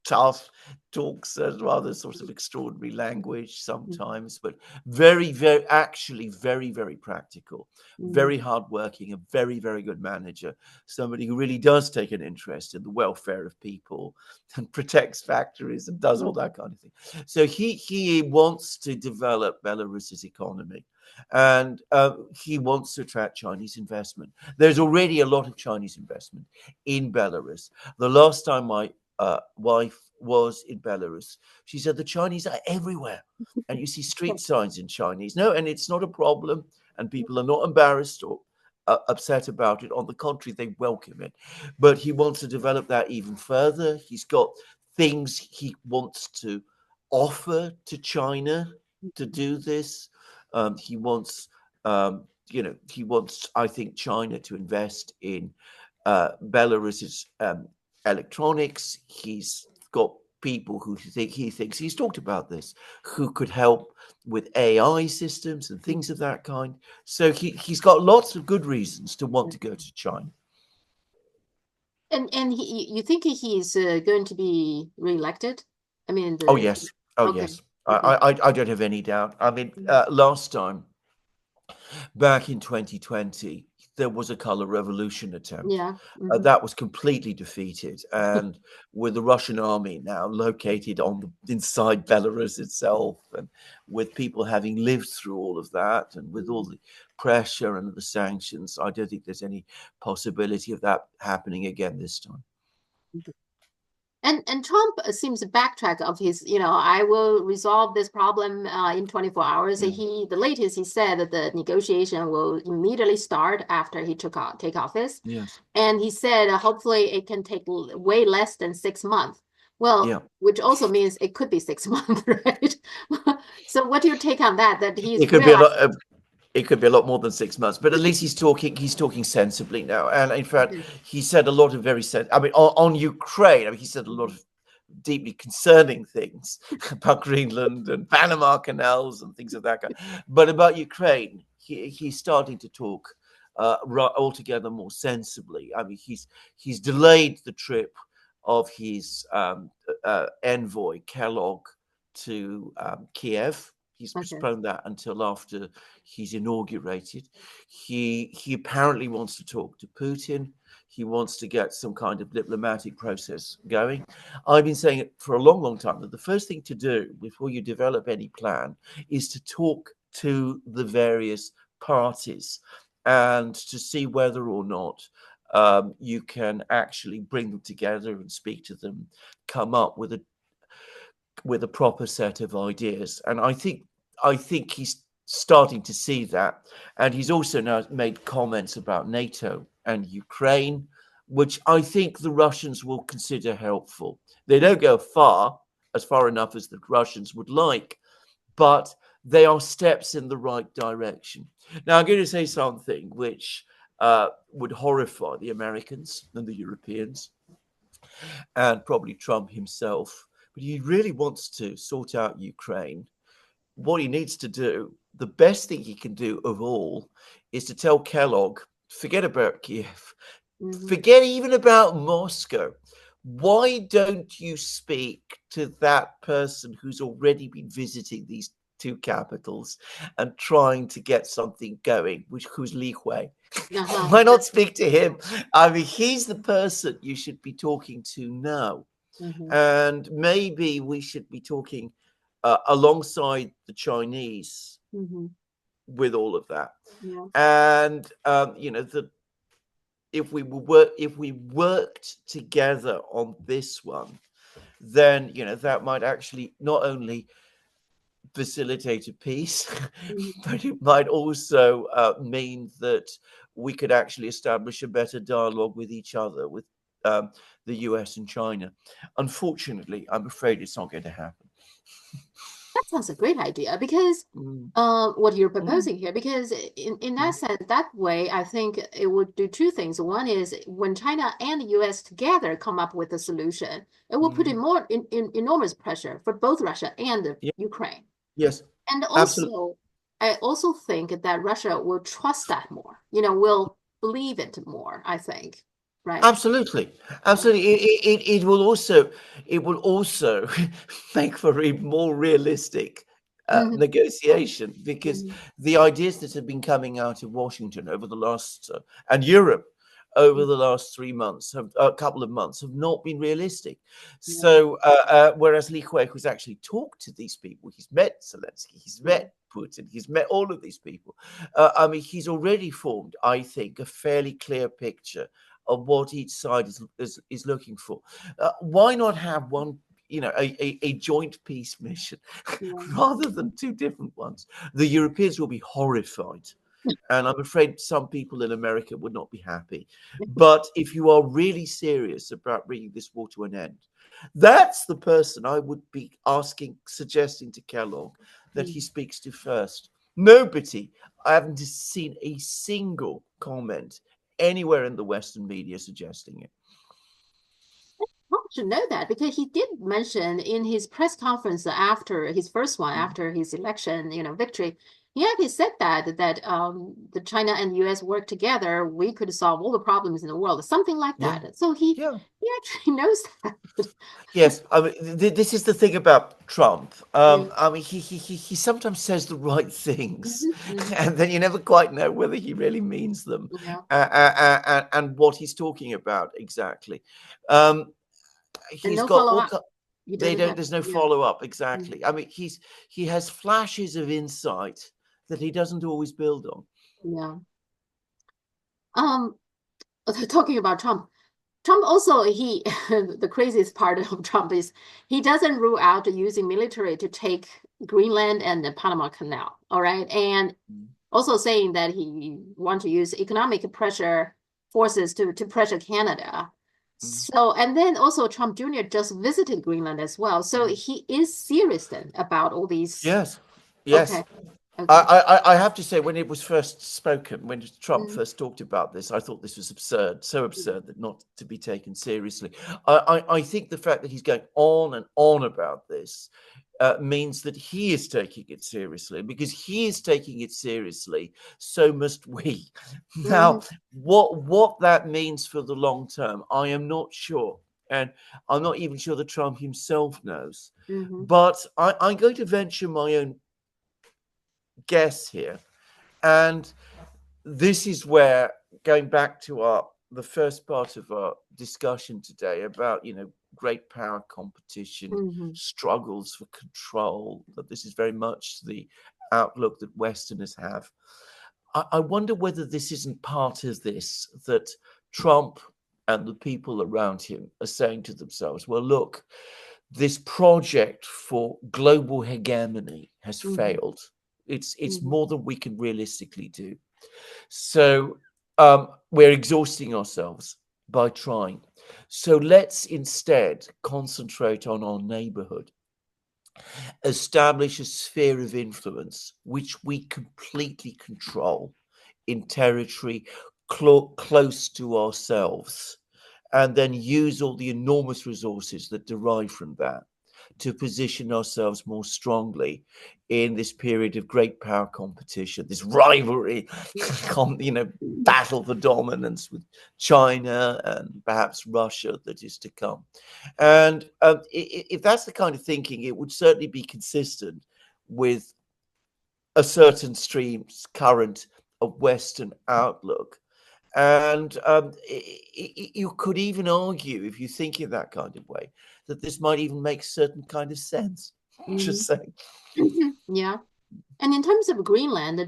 tough, talks a rather sort of extraordinary language sometimes, but very, very, actually very, very practical, very hardworking, a very, very good manager, somebody who really does take an interest in the welfare of people and protects factories and does all that kind of thing. So he wants to develop Belarus's economy. And he wants to attract Chinese investment. There's already a lot of Chinese investment in Belarus. The last time my wife was in Belarus, she said the Chinese are everywhere, and you see street signs in Chinese. No, and it's not a problem, and people are not embarrassed or upset about it. On the contrary, they welcome it. But he wants to develop that even further. He's got things he wants to offer to China to do this. He wants, he wants, I think, China to invest in Belarus's electronics. He's got people who he thinks he's talked about this, who could help with AI systems and things of that kind. So he's got lots of good reasons to want to go to China. And you think he's going to be reelected? I mean, Oh yes, yes. I don't have any doubt. I mean, last time, back in 2020, there was a color revolution attempt. That was completely defeated. And with the Russian army now located inside Belarus itself, and with people having lived through all of that, and with all the pressure and the sanctions, I don't think there's any possibility of that happening again this time. And Trump seems to backtrack of his, I will resolve this problem in 24 hours. The latest he said that the negotiation will immediately start after he take office. Yes. And he said hopefully it can take way less than 6 months. Well, which also means it could be 6 months, right? So what do you take on that? That he's it could be a lot more than 6 months, but at least he's talking sensibly now. And in fact, he said a lot of I mean, on Ukraine, I mean, he said a lot of deeply concerning things about Greenland and Panama canals and things of that kind. But about Ukraine, he's starting to talk altogether more sensibly. I mean, he's delayed the trip of his envoy Kellogg to Kiev. He's postponed that until after he's inaugurated. He apparently wants to talk to Putin. He wants to get some kind of diplomatic process going. I've been saying it for a long, long time that the first thing to do before you develop any plan is to talk to the various parties and to see whether or not you can actually bring them together and speak to them, come up with a proper set of ideas. And I think he's starting to see that. And he's also now made comments about NATO and Ukraine, which I think the Russians will consider helpful. They don't go as far enough as the Russians would like, but they are steps in the right direction. Now, I'm going to say something which would horrify the Americans and the Europeans and probably Trump himself. But he really wants to sort out Ukraine. What he needs to do, the best thing he can do of all, is to tell Kellogg, forget about Kiev, forget even about Moscow. Why don't you speak to that person who's already been visiting these two capitals and trying to get something going, who's Li Hui? Why not speak to him? I mean, he's the person you should be talking to now. And maybe we should be talking alongside the Chinese with all of that. And if we worked together on this one, then that might actually not only facilitate a peace, but it might also mean that we could actually establish a better dialogue with each other, with the US and China. Unfortunately, I'm afraid it's not going to happen. That sounds a great idea because what you're proposing here, because in that sense, that way, I think it would do two things. One is when China and the US together come up with a solution, it will put in more enormous pressure for both Russia and Ukraine. Yes. And also, I also think that Russia will trust that more, will believe it more, I think. Right. Absolutely. It will also make for a more realistic negotiation, because the ideas that have been coming out of Washington over the last and Europe over the last 3 months, a couple of months, have not been realistic. So whereas Li Hui has actually talked to these people, he's met Zelensky, he's met Putin, he's met all of these people. I mean, he's already formed, I think, a fairly clear picture of what each side is looking for. Why not have one, a joint peace mission rather than two different ones? The Europeans will be horrified. And I'm afraid some people in America would not be happy. But if you are really serious about bringing this war to an end, that's the person I would be suggesting to Kellogg that he speaks to first. Nobody, I haven't seen a single comment anywhere in the Western media suggesting it. I should know that because he did mention in his press conference after his first one, after his election, victory, he actually said that the China and US work together, we could solve all the problems in the world, something like that. So he actually knows that. Yes, I mean, this is the thing about Trump. I mean, he sometimes says the right things, and then you never quite know whether he really means them, and what he's talking about exactly. He's got all. There's no follow up exactly. I mean, he has flashes of insight that he doesn't always build on. Talking about Trump also, the craziest part of Trump is he doesn't rule out using military to take Greenland and the Panama Canal. All right. And also saying that he wants to use economic pressure forces to pressure Canada. So, and then also Trump Jr. just visited Greenland as well. So he is serious then about all these. Yes. Okay. Okay. I have to say, when it was first spoken, when Trump Mm, first talked about this, I thought this was absurd, so mm, absurd that not to be taken seriously. I think the fact that he's going on and on about this means that he is taking it seriously. Because he is taking it seriously, so must we. Now, mhm, what that means for the long term, I am not sure. And I'm not even sure that Trump himself knows. mhm, But I'm going to venture my own guess here. And this is where, going back to the first part of our discussion today about, great power competition, mhm, struggles for control, that this is very much the outlook that Westerners have. I wonder whether this isn't part of this, that Trump and the people around him are saying to themselves, well, look, this project for global hegemony has mhm, failed. It's mhm, more than we can realistically do. So we're exhausting ourselves by trying. So let's instead concentrate on our neighborhood, establish a sphere of influence which we completely control in territory close to ourselves, and then use all the enormous resources that derive from that to position ourselves more strongly in this period of great power competition, this rivalry, battle for dominance with China and perhaps Russia that is to come. And if that's the kind of thinking, it would certainly be consistent with a certain stream's current of Western outlook. And you could even argue, if you think in that kind of way, that this might even make certain kind of sense. Just mhm, saying. mhm. Yeah. And in terms of Greenland,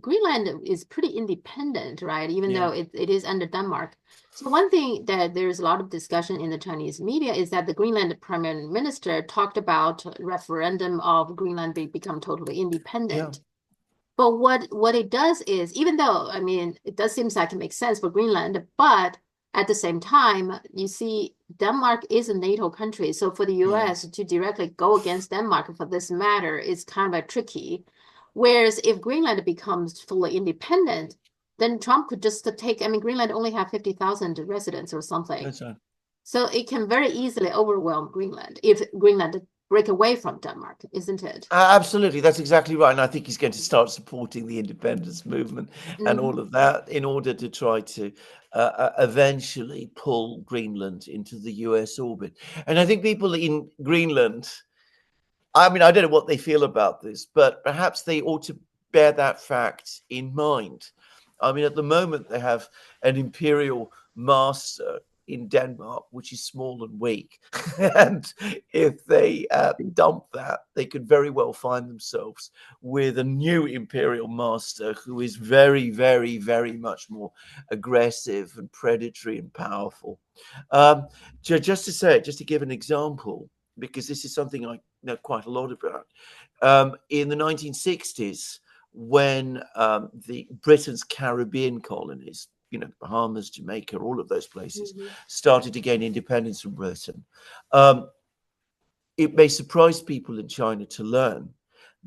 Greenland is pretty independent, right? Even Yeah. though it is under Denmark. So one thing that there's a lot of discussion in the Chinese media is that the Greenland Prime Minister talked about referendum of Greenland become totally Yeah. independent. But what it does is, even though, I mean, it does seem like it makes sense for Greenland, but at the same time, you see, Denmark is a NATO country. So for the Yeah. US to directly go against Denmark for this matter is kind of like tricky. Whereas if Greenland becomes fully independent, then Trump could just take, I mean, Greenland only have 50,000 residents or something. That's right. So it can very easily overwhelm Greenland if Greenland break away from Denmark, isn't it? Absolutely, that's exactly right. And I think he's going to start supporting the independence movement and Hmm. all of that in order to try to eventually pull Greenland into the US orbit. And I think people in Greenland, I mean, I don't know what they feel about this, but perhaps they ought to bear that fact in mind. I mean, at the moment, they have an imperial master in Denmark, which is small and weak. And if they dump that, they could very well find themselves with a new imperial master who is very, very, very much more aggressive and predatory and powerful. Just to say, just to give an example, because this is something I know quite a lot about. In the 1960s, when the Britain's Caribbean colonies, Bahamas, Jamaica, all of those places, Hmm. started to gain independence from Britain, um, it may surprise people in China to learn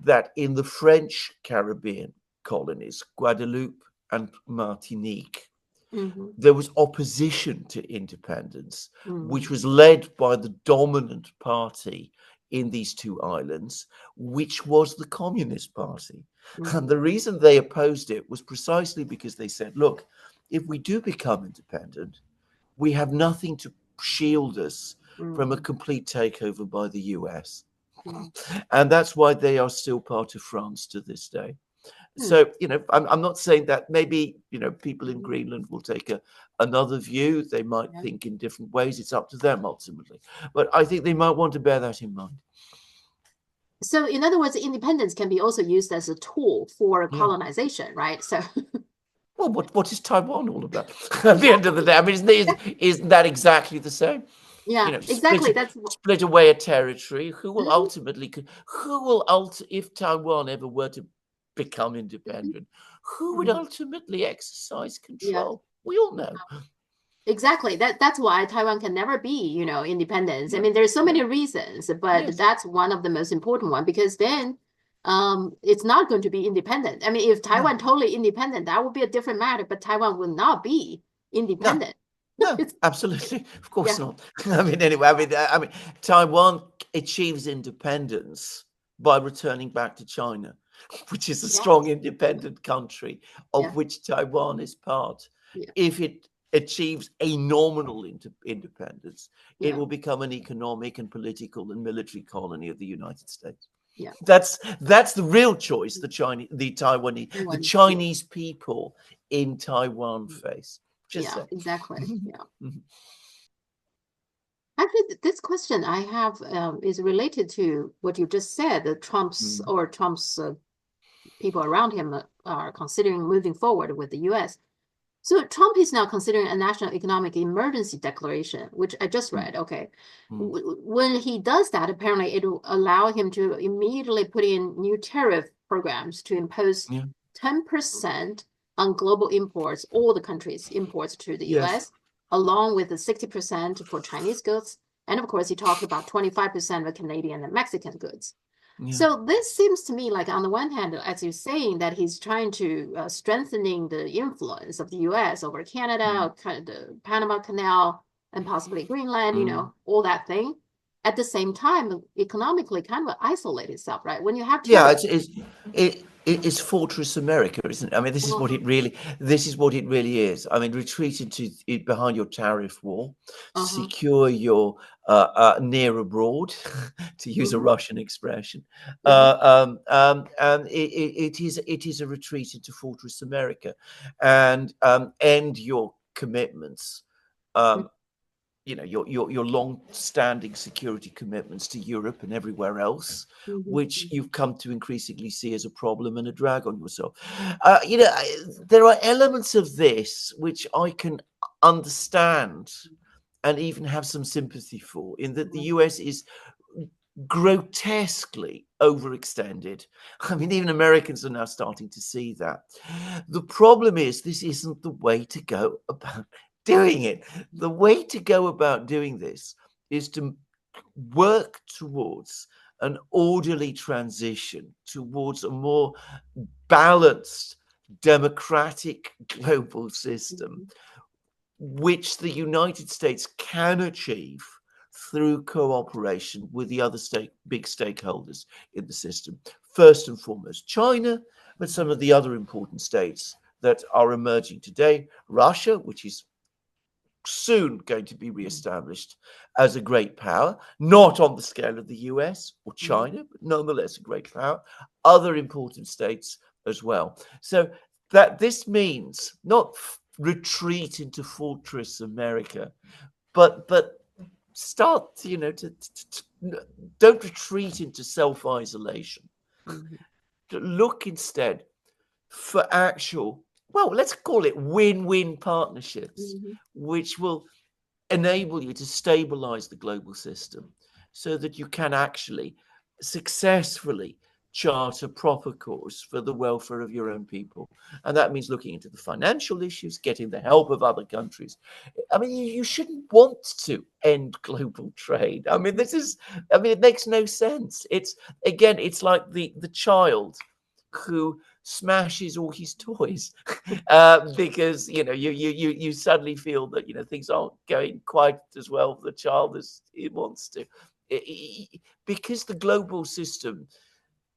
that in the French Caribbean colonies, Guadeloupe and Martinique, Hmm. there was opposition to independence, which Hmm. was led by the dominant party in these two islands, which was the Communist Party. And Hmm. the reason they opposed it was precisely because they said, look, if we do become independent, we have nothing to shield us from a Hmm. complete takeover by the US. Hmm. And that's why they are still part of France to this day. Hmm. So, I'm not saying that maybe, people in Mhm. Greenland will take another view. They might Yeah. think in different ways. It's up to them ultimately. But I think they might want to bear that in mind. So in other words, independence can be also used as a tool for Yeah. colonization, right? So Well, what is Taiwan all about? At the end of the exactly. day, I mean, isn't that exactly the same? Yeah, Split exactly. That's split away a territory. Who will Mhm, ultimately, if Taiwan ever were to become mhm, independent, who would mhm. ultimately exercise Yeah. control? We all know. Exactly. That's why Taiwan can never be, independence. I Yeah, mean, there's so yeah, many reasons, but yes, that's one of the most important one because then it's not going to be independent. I mean, if Taiwan totally independent, that would be a different matter, but Taiwan will not be independent. No, absolutely. Of course Yeah. not. I mean, anyway, I mean, Taiwan achieves independence by returning back to China, which is a strong independent country of which Taiwan is part. If it achieves a nominal independence, it will become an economic and political and military colony of the United States. Yeah. That's the real choice the Chinese people in Taiwan face. Exactly. Yeah. Actually, this question I have is related to what you just said. Trump's people around him are considering moving forward with the U.S. So Trump is now considering a national economic emergency declaration, which I just read. Okay. When he does that, apparently it will allow him to immediately put in new tariff programs to impose 10% on global imports, all the countries' imports to the US, along with the 60% for Chinese goods. And of course, he talked about 25% of Canadian and Mexican goods. So this seems to me like, on the one hand, as you're saying, that he's trying to strengthening the influence of the U.S. over Canada, kind of the Panama Canal, and possibly Greenland, you know, all that thing. At the same time, economically, kind of isolate itself, right? When you have it's Fortress America, isn't it? I mean, this is what it really is. I mean, retreating to behind your tariff wall, secure your near abroad, to use a Russian expression. And it is a retreat into Fortress America, and end your commitments. You know, your long-standing security commitments to Europe and everywhere else, which you've come to increasingly see as a problem and a drag on yourself. You know, there are elements of this which I can understand and even have some sympathy for, in that the US is grotesquely overextended. I mean, even Americans are now starting to see that. The problem is, this isn't the way to go about doing it. The way to go about doing this is to work towards an orderly transition towards a more balanced, democratic global system, which the United States can achieve through cooperation with the other big stakeholders in the system. First and foremost, China, but some of the other important states that are emerging today. Russia, which is soon going to be reestablished as a great power, not on the scale of the US or China, but nonetheless a great power. Other important states as well. So that this means not retreat into Fortress America, but start, you know, don't retreat into self-isolation. Look instead for actual, well, let's call it win-win partnerships, which will enable you to stabilize the global system so that you can actually successfully chart a proper course for the welfare of your own people. And that means looking into the financial issues, getting the help of other countries. I mean, you shouldn't want to end global trade. I mean, it makes no sense. It's like the child who smashes all his toys because, you know, you suddenly feel that, you know, things aren't going quite as well for the child as it wants to, because the global system,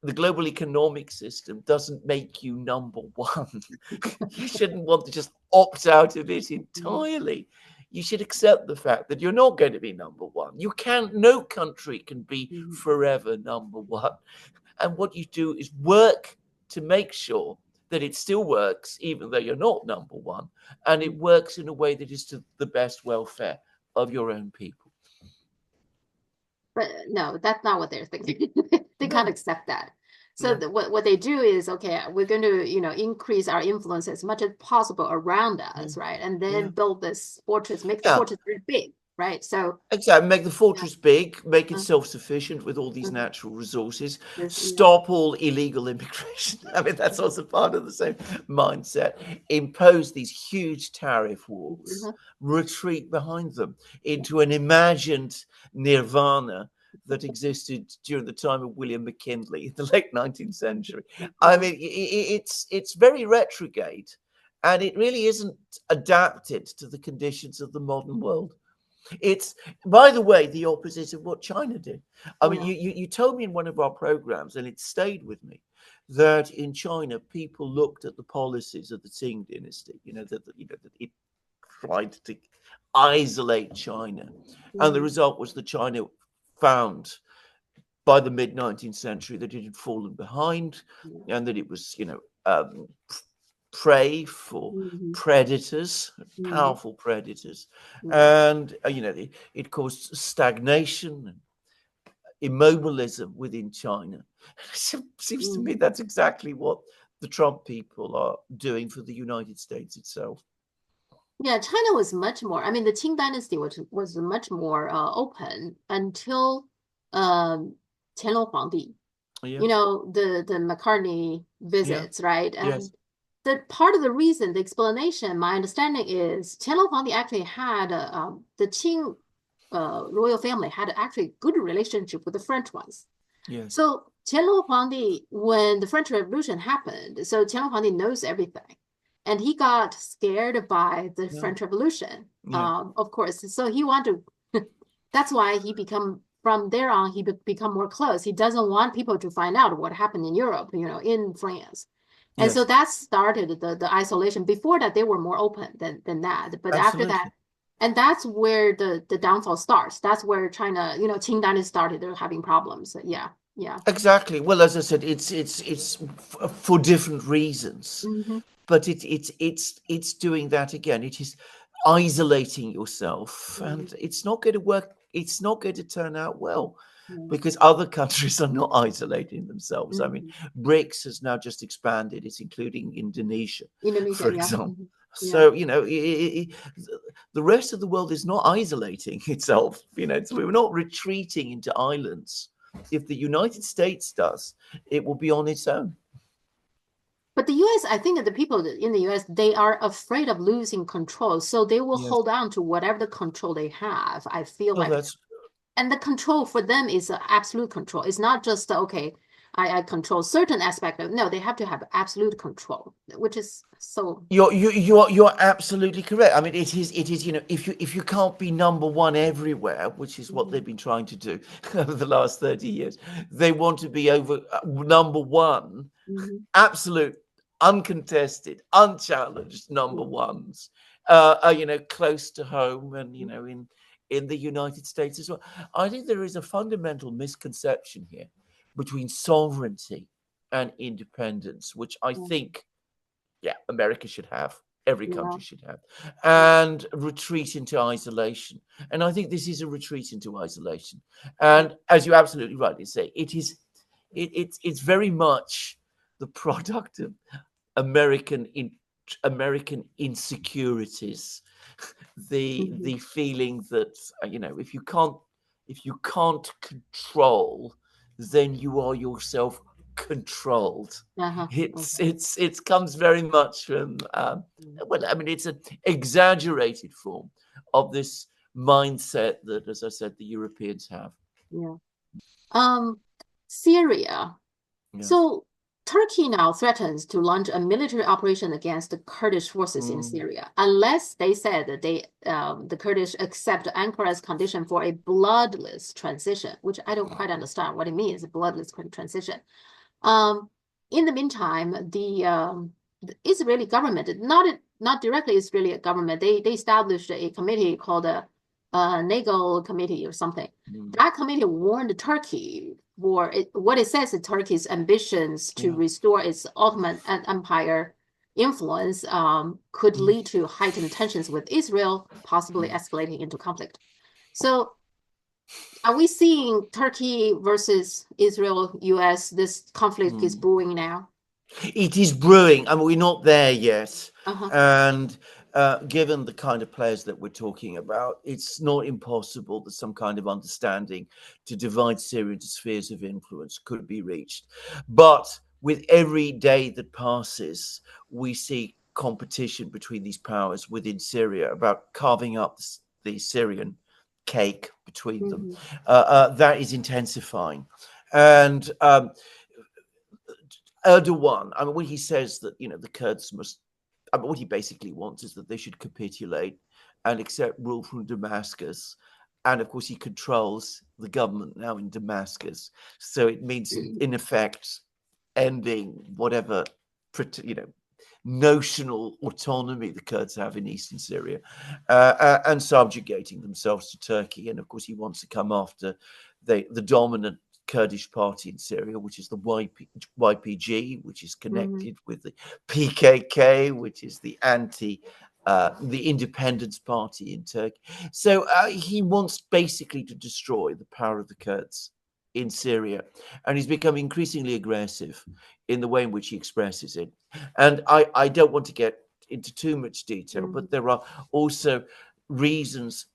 the global economic system, doesn't make you number one. You shouldn't want to just opt out of it entirely. You should accept the fact that you're not going to be number one. No country can be forever number one. And what you do is work to make sure that it still works, even though you're not number one, and it works in a way that is to the best welfare of your own people. But no, that's not what they're thinking. They can't accept that. So what they do is, okay, we're going to, you know, increase our influence as much as possible around us, right? And then build this fortress, make the fortress very big, right? So exactly, make the fortress big, make it self-sufficient with all these natural resources, stop all illegal immigration. I mean, that's also part of the same mindset. Impose these huge tariff walls, retreat behind them into an imagined nirvana that existed during the time of William McKinley in the late 19th century. I mean, it's very retrograde, and it really isn't adapted to the conditions of the modern world. It's, by the way, the opposite of what China did. I mean, you told me in one of our programs, and it stayed with me, that in China people looked at the policies of the Qing dynasty. That it tried to isolate China, and the result was that China found by the mid 19th century that it had fallen behind, and that it was prey for predators, powerful predators, and it caused stagnation and immobilism within China. It seems to me that's exactly what the Trump people are doing for the United States itself. Yeah, China was much more, I mean, the Qing dynasty was much more open until Qianlong Huangdi. Yeah. The McCartney visits, right? And yes. the part of the reason, the explanation, my understanding is Qianlong Huangdi actually had the Qing royal family had actually a good relationship with the French ones. Yes. So Qianlong Huangdi, when the French Revolution happened, so Qianlong Huangdi knows everything. And he got scared by the French Revolution, of course. So he wanted to, that's why he from there on, he become more close. He doesn't want people to find out what happened in Europe, in France. And so that started the isolation. Before that, they were more open than that. But after that, and that's where the downfall starts. That's where China, Qing dynasty started. They're having problems. Yeah. Exactly. Well, as I said, it's for different reasons. But it's doing that again. It is isolating yourself, and it's not going to work. It's not going to turn out well, because other countries are not isolating themselves. I mean, BRICS has now just expanded. It's including Indonesia, for example. So the rest of the world is not isolating itself. So we're not retreating into islands. If the United States does, it will be on its own. But the U.S., I think that the people in the U.S., they are afraid of losing control. So they will hold on to whatever the control they have, I feel like. And the control for them is absolute control. It's not just, okay, I control certain aspect of, no, they have to have absolute control, which is so. You're absolutely correct. I mean, it is, if you can't be number one everywhere, which is what they've been trying to do over the last 30 years, they want to be over number one, absolute, uncontested, unchallenged number ones, close to home, and in the United States as well. I think there is a fundamental misconception here between sovereignty and independence, which I think, America should have, every country should have, and retreat into isolation. And I think this is a retreat into isolation. And as you absolutely rightly say, it's very much the product of American insecurities, the feeling that if you can't control, then you are yourself controlled. It comes very much from it's an exaggerated form of this mindset that, as I said, the Europeans have. Syria. So Turkey now threatens to launch a military operation against the Kurdish forces in Syria, unless they said that the Kurdish accept Ankara's condition for a bloodless transition, which I don't quite understand what it means, a bloodless transition. In the meantime, the Israeli government, not directly Israeli government, they established a committee called a Nagel committee or something. That committee warned Turkey for what it says is Turkey's ambitions to restore its Ottoman Empire influence could lead to heightened tensions with Israel, possibly escalating into conflict. So are we seeing Turkey versus Israel, US, this conflict is brewing now? It is brewing. I mean, we're not there yet. And given the kind of players that we're talking about, it's not impossible that some kind of understanding to divide Syria into spheres of influence could be reached. But with every day that passes, we see competition between these powers within Syria about carving up the Syrian cake, between them. Mm-hmm. That is intensifying. And Erdogan, I mean, when he says that, the Kurds must, I mean, what he basically wants is that they should capitulate and accept rule from Damascus. And of course, he controls the government now in Damascus. So it means, in effect, ending whatever, notional autonomy the Kurds have in eastern Syria, and subjugating themselves to Turkey. And of course, he wants to come after the dominant Kurdish party in Syria, which is the YPG, which is connected with the PKK, which is the the independence party in Turkey. So he wants basically to destroy the power of the Kurds in Syria, and he's become increasingly aggressive in the way in which he expresses it. And I don't want to get into too much detail, but there are also reasons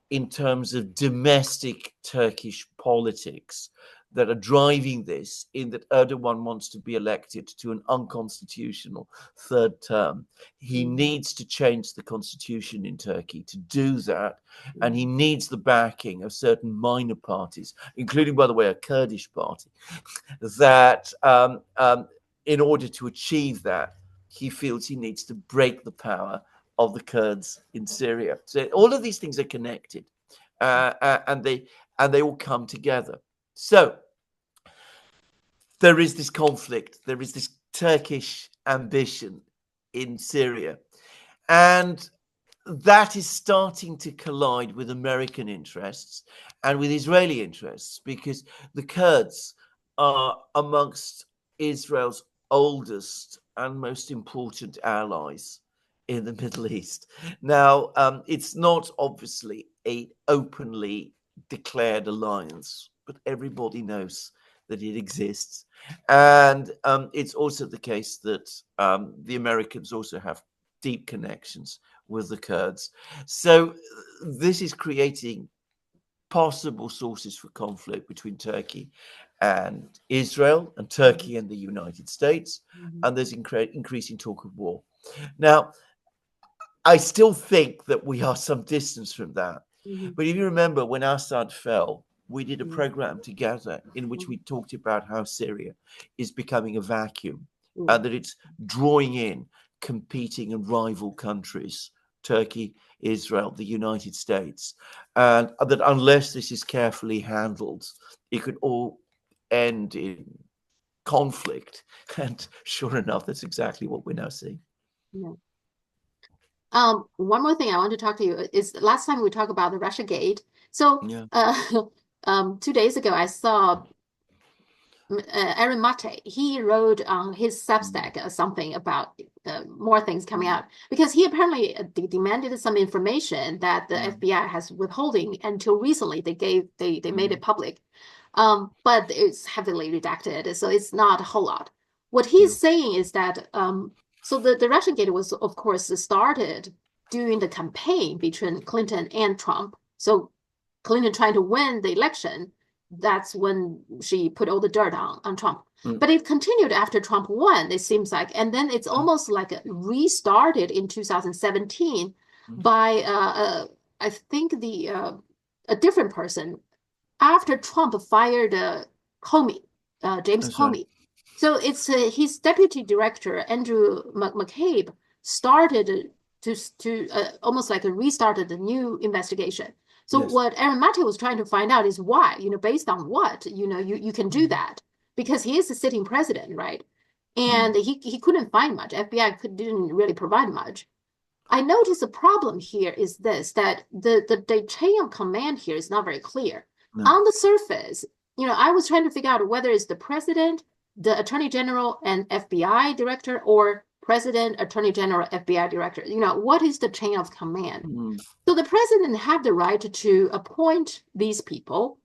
in terms of domestic Turkish politics that are driving this, in that Erdogan wants to be elected to an unconstitutional third term. He needs to change the constitution in Turkey to do that, and he needs the backing of certain minor parties, including, by the way, a Kurdish party, that in order to achieve that, he feels he needs to break the power of the Kurds in Syria. So all of these things are connected, and they all come together. So there is this conflict, there is this Turkish ambition in Syria, and that is starting to collide with American interests and with Israeli interests, because the Kurds are amongst Israel's oldest and most important allies in the Middle East. Now, it's not obviously an openly declared alliance, but everybody knows that it exists. And it's also the case that the Americans also have deep connections with the Kurds. So this is creating possible sources for conflict between Turkey and Israel, and Turkey and the United States. And there's increasing talk of war. Now, I still think that we are some distance from that. But if you remember, when Assad fell, we did a program together in which we talked about how Syria is becoming a vacuum, and that it's drawing in competing and rival countries, Turkey, Israel, the United States, and that unless this is carefully handled, it could all end in conflict. And sure enough, that's exactly what we're now seeing. Yeah. One more thing I want to talk to you is, last time we talked about the Russiagate. So, 2 days ago, I saw Aaron Mate. He wrote on his Substack something about more things coming out, because he apparently demanded some information that the FBI has withholding until recently. They made it public, but it's heavily redacted, so it's not a whole lot. What he's saying is that so the Russiagate was, of course, started during the campaign between Clinton and Trump. So Clinton trying to win the election, that's when she put all the dirt on Trump. But it continued after Trump won, it seems like. And then it's almost like restarted in 2017 by, I think, a different person, after Trump fired Comey, James Comey. So it's his deputy director, Andrew McCabe, started to almost like restarted the new investigation. So what Aaron Mate was trying to find out is why, based on what, you can do that, because he is the sitting president, right? And he couldn't find much. FBI didn't really provide much. I notice the problem here is this, that the chain of command here is not very clear. On the surface, I was trying to figure out whether it's the president, the attorney general, and FBI director, or president, attorney general, FBI director. What is the chain of command? So the president have the right to appoint these people.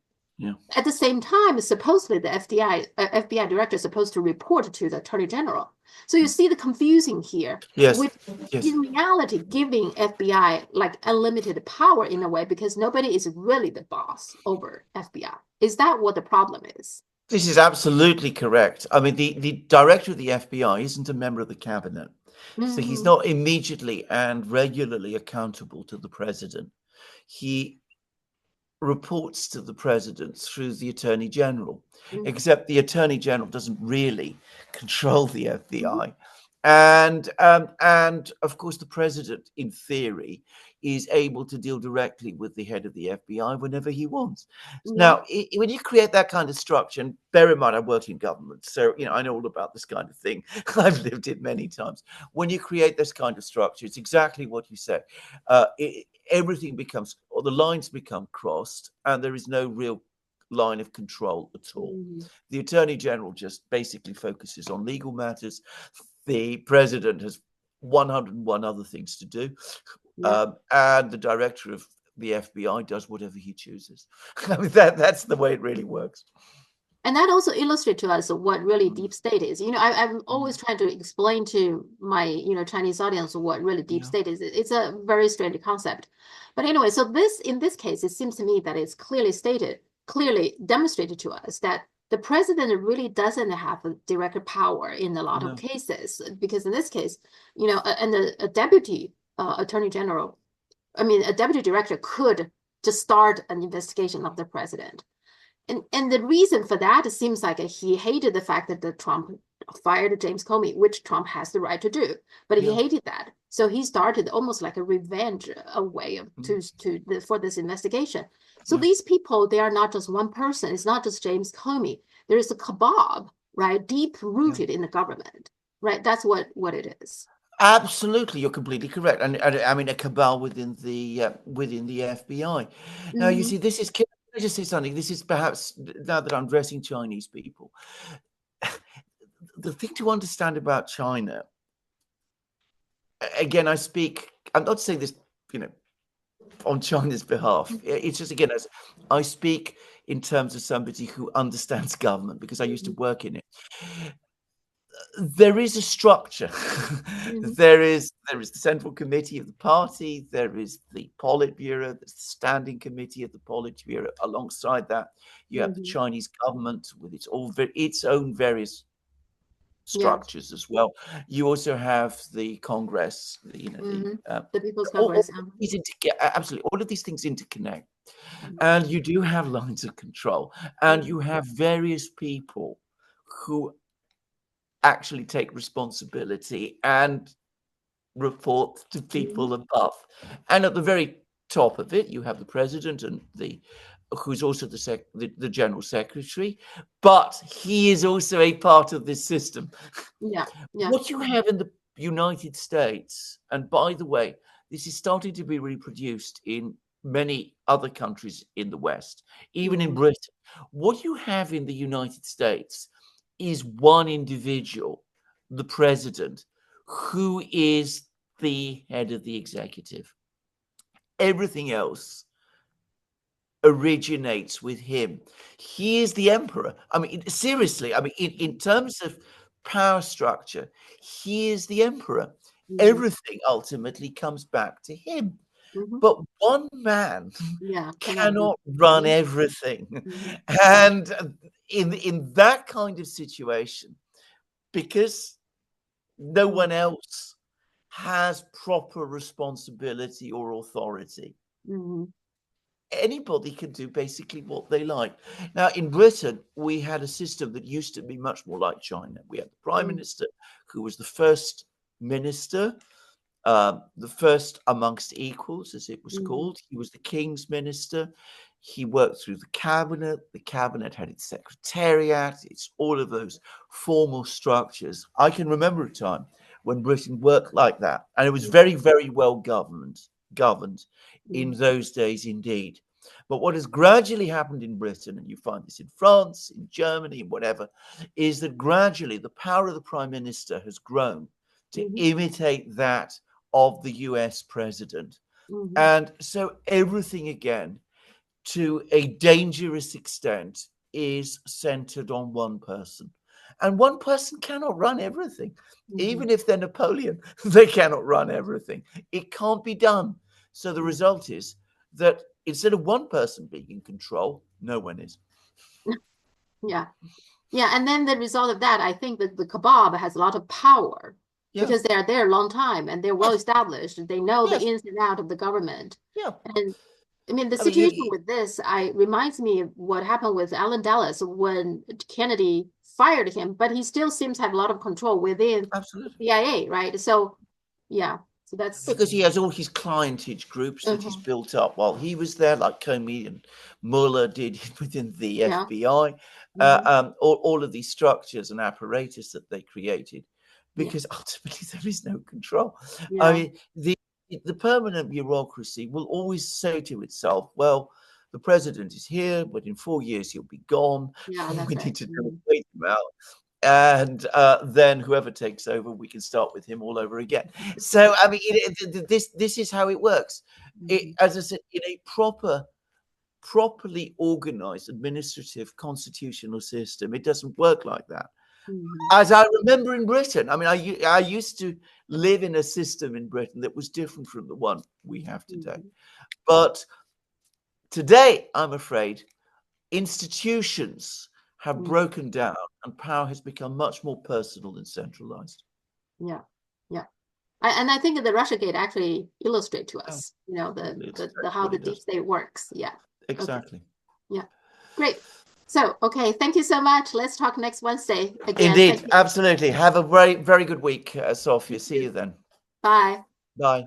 At the same time, supposedly the FBI director is supposed to report to the attorney general. So you see the confusing here, which in reality giving FBI like unlimited power in a way, because nobody is really the boss over FBI. Is that what the problem is? This is absolutely correct. I mean, the director of the FBI isn't a member of the cabinet. So he's not immediately and regularly accountable to the president. He reports to the president through the attorney general, Mhm. except the attorney general doesn't really control the Mhm. FBI. And of course, the president, in theory, is able to deal directly with the head of the FBI whenever he wants. Yeah. Now, when you create that kind of structure, and bear in mind, I work in government, so I know all about this kind of thing. I've lived it many times. When you create this kind of structure, it's exactly what you said. Everything becomes, or the lines become crossed, and there is no real line of control at all. Mhm. The attorney general just basically focuses on legal matters. The president has 101 other things to do, Yeah. and the director of the FBI does whatever he chooses. I mean, that's the way it really works. And that also illustrates to us what really deep state is. I'm always trying to explain to my, Chinese audience what really deep state is. It's a very strange concept. But anyway, so in this case, it seems to me that it's clearly demonstrated to us that the president really doesn't have a direct power in a lot of cases, because in this case, and a deputy attorney general, a deputy director could just start an investigation of the president. And the reason for that, it seems like he hated the fact that the Trump fired James Comey, which Trump has the right to do, but he hated that. So he started almost like a revenge, a way of for this investigation. So these people, they are not just one person. It's not just James Comey. There is a cabal, right, deep rooted in the government, right? That's what it is. Absolutely, you're completely correct, and I mean a cabal within the FBI. Now, you see, this is. Can I just say something? This is perhaps, now that I'm addressing Chinese people, the thing to understand about China. Again, I'm not saying this, on China's behalf. It's just, again, as I speak in terms of somebody who understands government, because I used to work in it. There is a structure. There is the Central Committee of the party. There is the Politburo. There's the Standing Committee of the Politburo. Alongside that, you have the Chinese government with its own various structures as well. You also have the Congress. The People's All Congress. of these absolutely, all of these things interconnect, and you do have lines of control, and you have various people who actually take responsibility and report to people above. And at the very top of it, you have the president and who's also the general secretary, but he is also a part of this system. Yeah. What you have in the United States, and by the way, this is starting to be reproduced in many other countries in the West, even in Britain. What you have in the United States is one individual, the president, who is the head of the executive. Everything else originates with him. He is the emperor. I mean, seriously, I mean, in terms of power structure, he is the emperor. Everything ultimately comes back to him. But one man cannot run everything. And in that kind of situation, because no one else has proper responsibility or authority, anybody can do basically what they like. Now, in Britain, we had a system that used to be much more like China. We had the prime minister, who was the first minister, the first amongst equals, as it was called. He was the king's minister. He worked through the cabinet. The cabinet had its secretariat. It's all of those formal structures. I can remember a time when Britain worked like that, and it was very, very well governed in those days indeed. But what has gradually happened in Britain, and you find this in France, in Germany, and whatever, is that gradually the power of the prime minister has grown to imitate that of the US president. And so everything, again, to a dangerous extent, is centered on one person. And one person cannot run everything. Even if they're Napoleon, they cannot run everything. It can't be done. So the result is that instead of one person being in control, no one is. Yeah. And then the result of that, I think that the kebab has a lot of power because they are there a long time and they're well established. They know the ins and out of the government. Yeah. And I mean, the I mean, situation with this reminds me of what happened with Alan Dulles when Kennedy fired him, but he still seems to have a lot of control within absolutely. CIA, right? So, yeah, so that's Because he has all his clientage groups that he's built up while he was there, like Comey and Mueller did within the yeah. FBI, all of these structures and apparatus that they created, because ultimately there is no control. I mean, the permanent bureaucracy will always say to itself, well, the president is here, but in 4 years he'll be gone. Yeah, that's We right. need to wait him out. And then whoever takes over, we can start with him all over again. So, I mean, this is how it works. As I said, in a properly organized administrative constitutional system, it doesn't work like that. As I remember in Britain, I mean, I used to live in a system in Britain that was different from the one we have today. But today, I'm afraid, institutions have broken down and power has become much more personal and centralized. Yeah, yeah. And I think the Russiagate actually illustrate to us, you know, the how the deep state works. Yeah. Exactly. Okay. Yeah. Great. So, okay, thank you so much. Let's talk next Wednesday again. Indeed, absolutely. Have a very, very good week, Sophia. See you then. Bye. Bye.